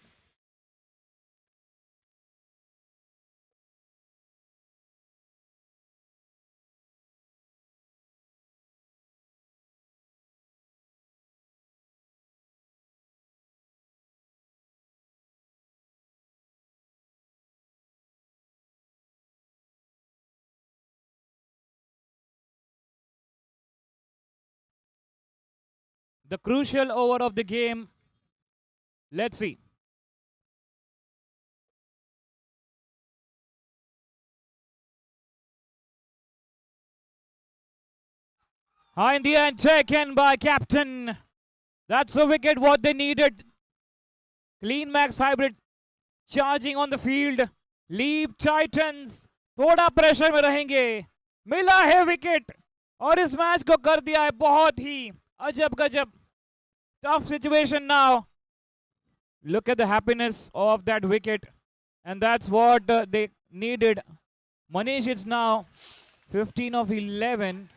The crucial over of the game. Let's see. High in the end, taken by captain. That's a wicket what they needed. Clean Max Hybrid charging on the field. Leap Titans थोड़ा pressure में रहेंगे. मिला है wicket और इस match को कर दिया है बहुत ही अजब गजब. Tough situation now. Look at the happiness of that wicket. And that's what they needed. Manish, it's now 15 of 11.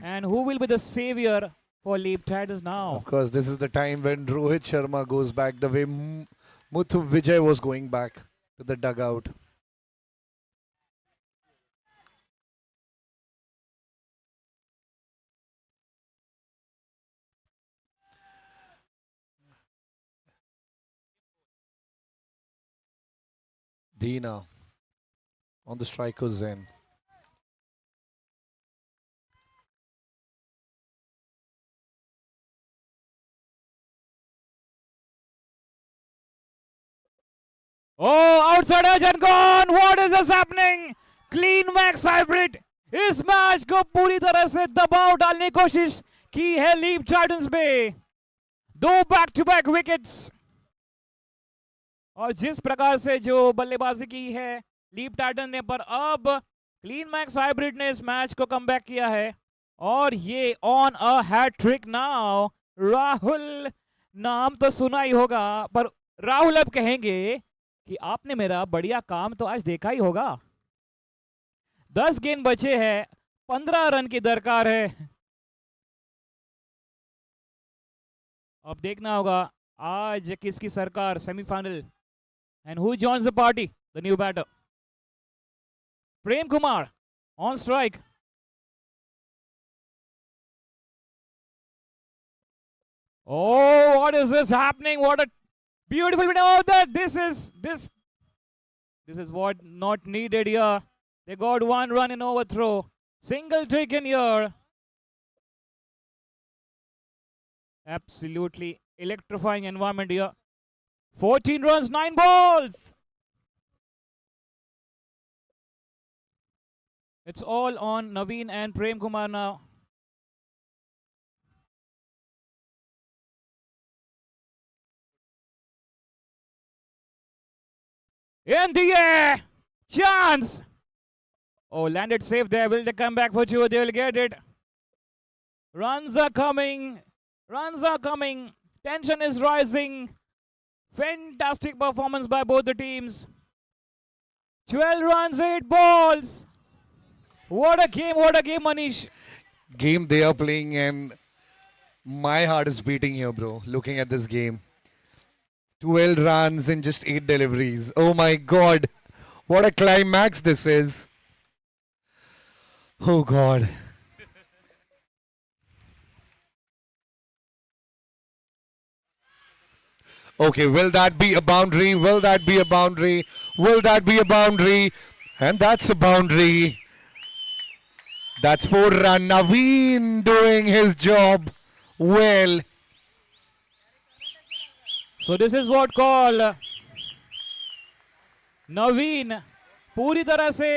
And who will be the savior for Leap Titans now? Of course, this is the time when Rohit Sharma goes back the way Muthu Vijay was going back to the dugout. Dina on the striker's end. Oh, outside edge and gone. What is this happening? Clean Max Hybrid इस match को पूरी तरह से दबाव डालने की कोशिश की है लीप टाइटंस में. दो बैक टू बैक विकेट्स और जिस प्रकार से जो बल्लेबाजी की है लीप टाइटन ने, पर अब क्लीन मैक्स हाइब्रिड ने इस मैच को कमबैक किया है और ये on a hattrick now. Rahul नाम तो सुना ही होगा, पर राहुल अब कहेंगे कि आपने मेरा बढ़िया काम तो आज देखा ही होगा. 10 गेंद बचे हैं, 15 रन की दरकार है. अब देखना होगा आज किसकी सरकार semifinal. And who joins the party? The new batter Prem Kumar on strike. Oh, what is this happening? What a beautiful video. Oh, that this is what not needed here. They got one run in overthrow. Single taken here. Absolutely electrifying environment here. 14 runs, 9 balls. It's all on Naveen and Prem Kumar now. In the air! Chance! Oh, landed safe there. Will they come back for two? They will get it. Runs are coming. Runs are coming. Tension is rising. Fantastic performance by both the teams. 12 runs, 8 balls. What a game, Manish. Game they are playing, and my heart is beating here, bro. Looking at this game. 12 runs in just 8 deliveries. Oh my god. What a climax this is. Oh god. Okay, will that be a boundary? Will that be a boundary? Will that be a boundary? And that's a boundary. That's 4 run. Naveen doing his job well. So this is what call नवीन पूरी तरह से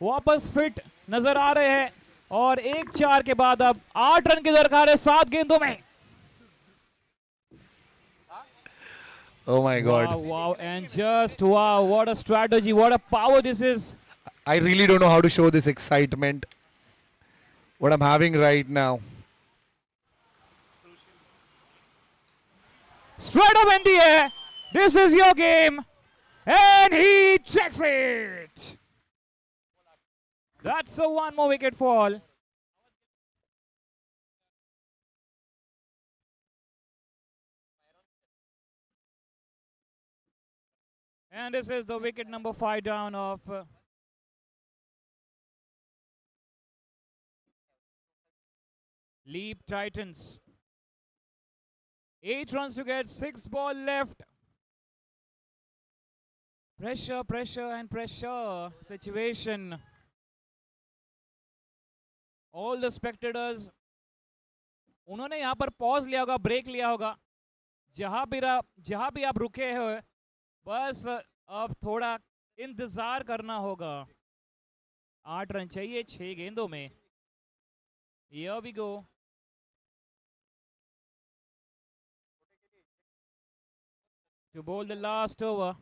वापस fit नजर आ रहे हैं और 1-4 के बाद अब 8 रन की दरकार है 7 गेंदों में. Oh my god. Wow, wow, and just wow, what a strategy, what a power this is. I really don't know how to show this excitement. What I'm having right now. Straight up in the air. This is your game. And he checks it. That's a 1 more wicket fall. And this is the wicket number 5 down of Leap Titans. 8 runs to get, 6 ball left. Pressure, pressure and pressure situation. All the spectators, उन्होंने यहाँ पर pause लिया होगा, break लिया होगा. जहाँ भी आप रुके हो, बस अब थोड़ा इंतजार करना होगा. 8 रन चाहिए 6 गेंदों में. Here we go. To bowl the last over.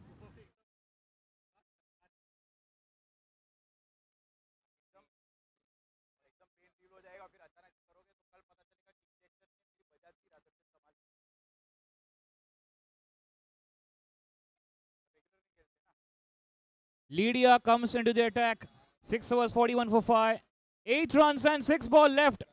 Lydia comes into the attack. 6 overs, 41 for 5. 8 runs and 6 ball left.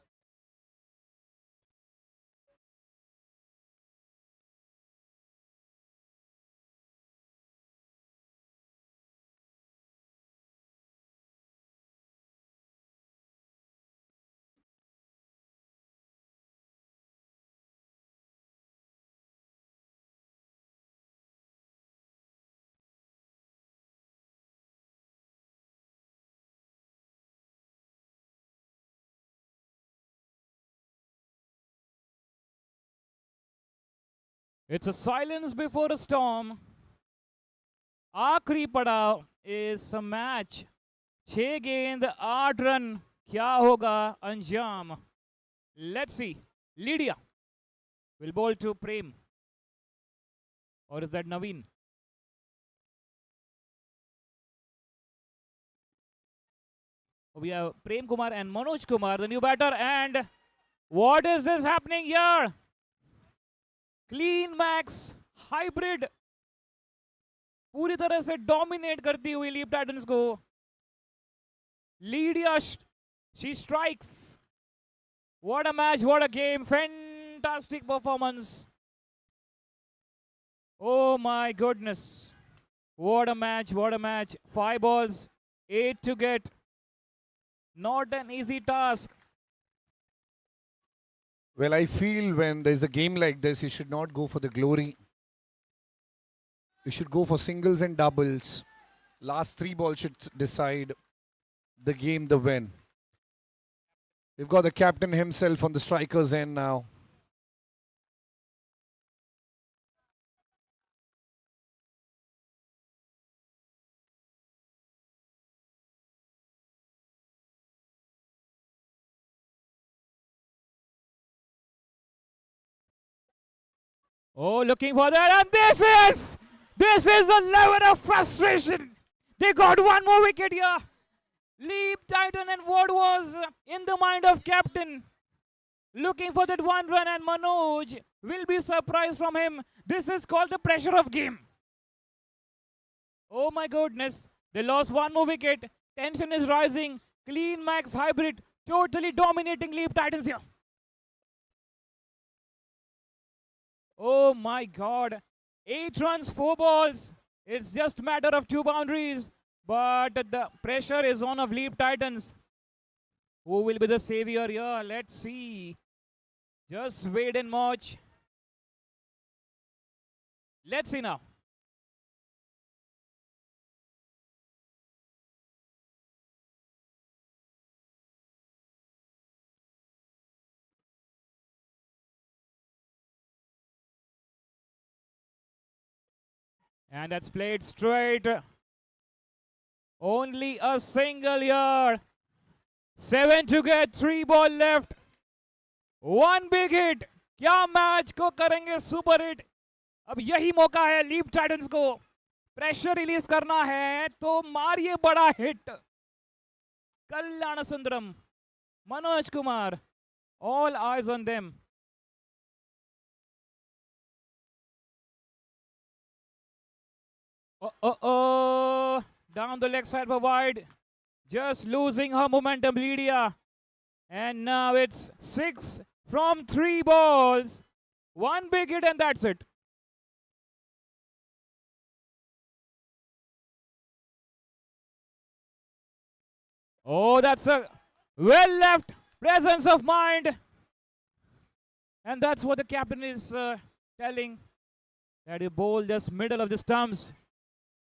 It's a silence before a storm. आखिरी पड़ाव इस मैच 6 गेंद 8 रन क्या होगा अंजाम. Let's see. Lydia will bowl to Prem, or is that Naveen? We have Prem Kumar and Manoj Kumar, the new batter. And what is this happening here? Clean Max Hybrid पूरी तरह से dominate करती हुई leap Titans को. Lydia, she strikes. What a match, what a game. Fantastic performance. Oh my goodness. What a match, what a match. 5 balls, 8 to get. Not an easy task. Well, I feel when there's a game like this, you should not go for the glory. You should go for singles and doubles. Last 3 balls should decide the game, the win. We've got the captain himself on the striker's end now. Oh, looking for that, and this is the level of frustration. They got one more wicket here. Leap Titan, and what was in the mind of captain? Looking for that 1 run, and Manoj will be surprised from him. This is called the pressure of game. Oh my goodness. They lost 1 more wicket. Tension is rising. Clean Max Hybrid totally dominating Leap Titans here. Oh my God. 8 runs, 4 balls. It's just a matter of 2 boundaries. But the pressure is on of Leap Titans. Who will be the savior here? Let's see. Just wait and watch. Let's see now. And that's played straight. Only a single here. 7 to get, 3 ball left. 1 big hit. क्या match को करेंगे super hit. अब यही मौका है leap Titans को. Pressure release करना है तो मारिए बड़ा hit. Kalyan Sundaram, Manoj Kumar, all eyes on them. Oh, down the leg side for wide. Just losing her momentum, Lydia. And now it's 6 from 3 balls. 1 big hit, and that's it. Oh, that's a well left presence of mind. And that's what the captain is telling. That you bowl just middle of the stumps.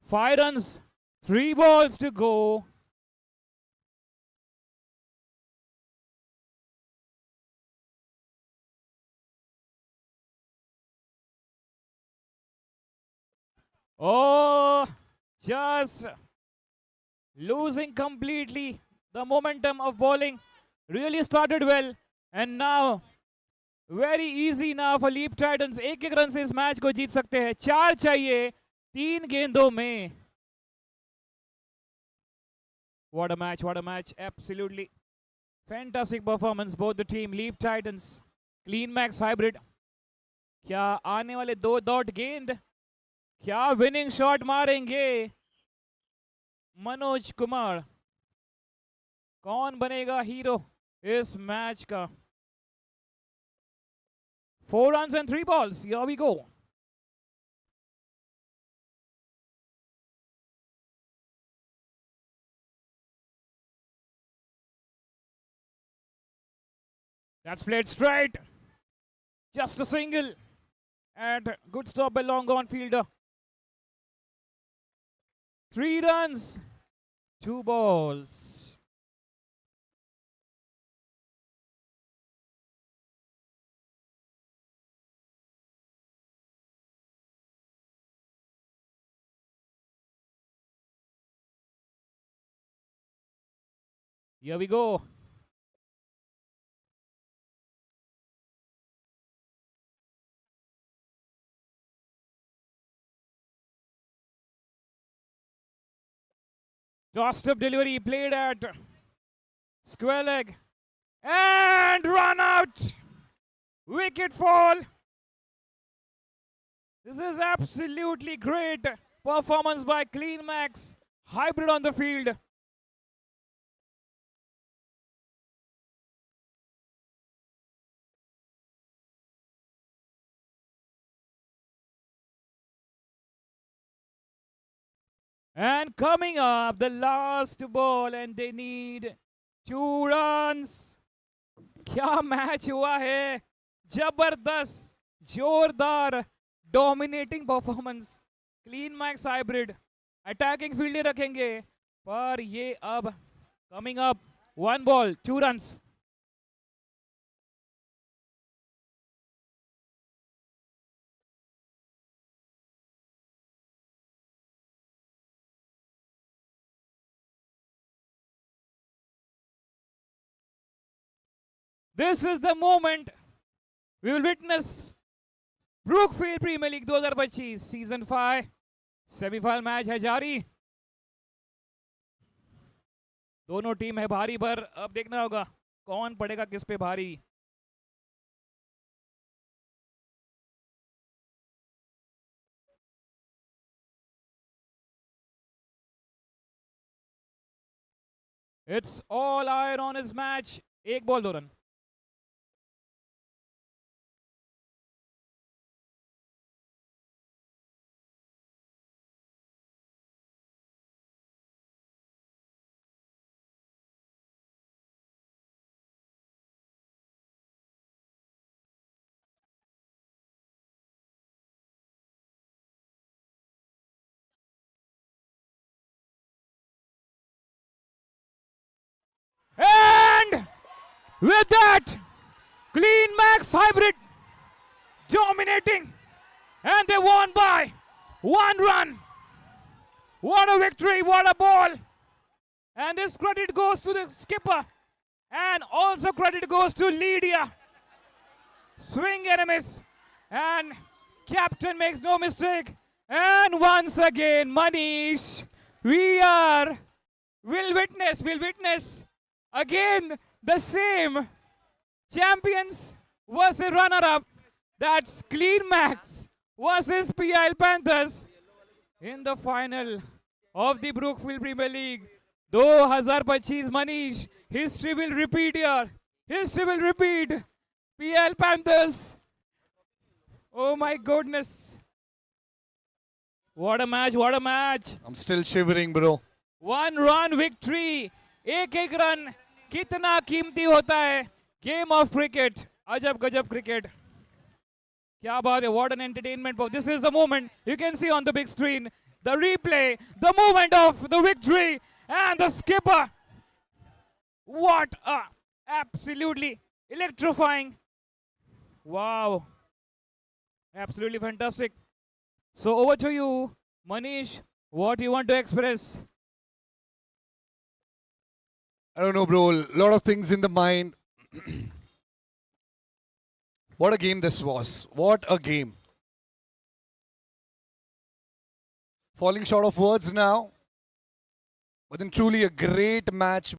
5 runs, 3 balls to go. Oh, just losing completely the momentum of bowling. Really started well, and now very easy now for Leap Titans. 1-1 run से इस match को जीत सकते हैं. 4 चाहिए 3 गेंदों में. What a match, what a match. Absolutely fantastic performance, both the team. Leap Titans, Clean Max Hybrid. क्या आने वाले 2 डॉट गेंद, क्या विनिंग शॉट मारेंगे मनोज कुमार. कौन बनेगा हीरो इस मैच का? 4 runs and 3 balls. Here we go. That's played straight. Just a single. And good stop by long on fielder. 3 runs, 2 balls. Here we go. Doorstep delivery played at square leg. And run out. Wicket fall. This is absolutely great performance by Clean Max. Hybrid on the field. And coming up, the last ball, and they need 2 runs. क्या match हुआ है, जबरदस्त, जोरदार, dominating performance. Clean Max hybrid attacking fielder रखेंगे, पर ये अब coming up 1 ball 2 runs. This is the moment we will witness Brookfield Premier League 2025 season 5 semifinal match है जारी. दोनों टीम है भारी, पर अब देखना होगा कौन पड़ेगा किस पे भारी. It's all iron on his match. 1 ball 2 run. And with that, Clean Max Hybrid dominating, and they won by 1 run. What a victory, what a ball. And this credit goes to the skipper, and also credit goes to Lydia. Swing and a miss, and captain makes no mistake. And once again, Manish, we'll witness again the same champions versus runner-up. That's Clean Max versus PIL Panthers in the final of the Brookfield Premier League 2025. Manish, history will repeat here. History will repeat. PIL Panthers. Oh my goodness. What a match, what a match. I'm still shivering, bro. 1 run victory. एक run कितना कीमती होता है. Game of cricket. अजब गजब cricket. क्या बात है. What an entertainment. This is the moment you can see on the big screen. The replay. The moment of the victory. And the skipper. What a absolutely electrifying. Wow. Absolutely fantastic. So over to you, Manish. What you want to express? I don't know, bro. A lot of things in the mind. What a game this was. What a game. Falling short of words now. But then truly a great match.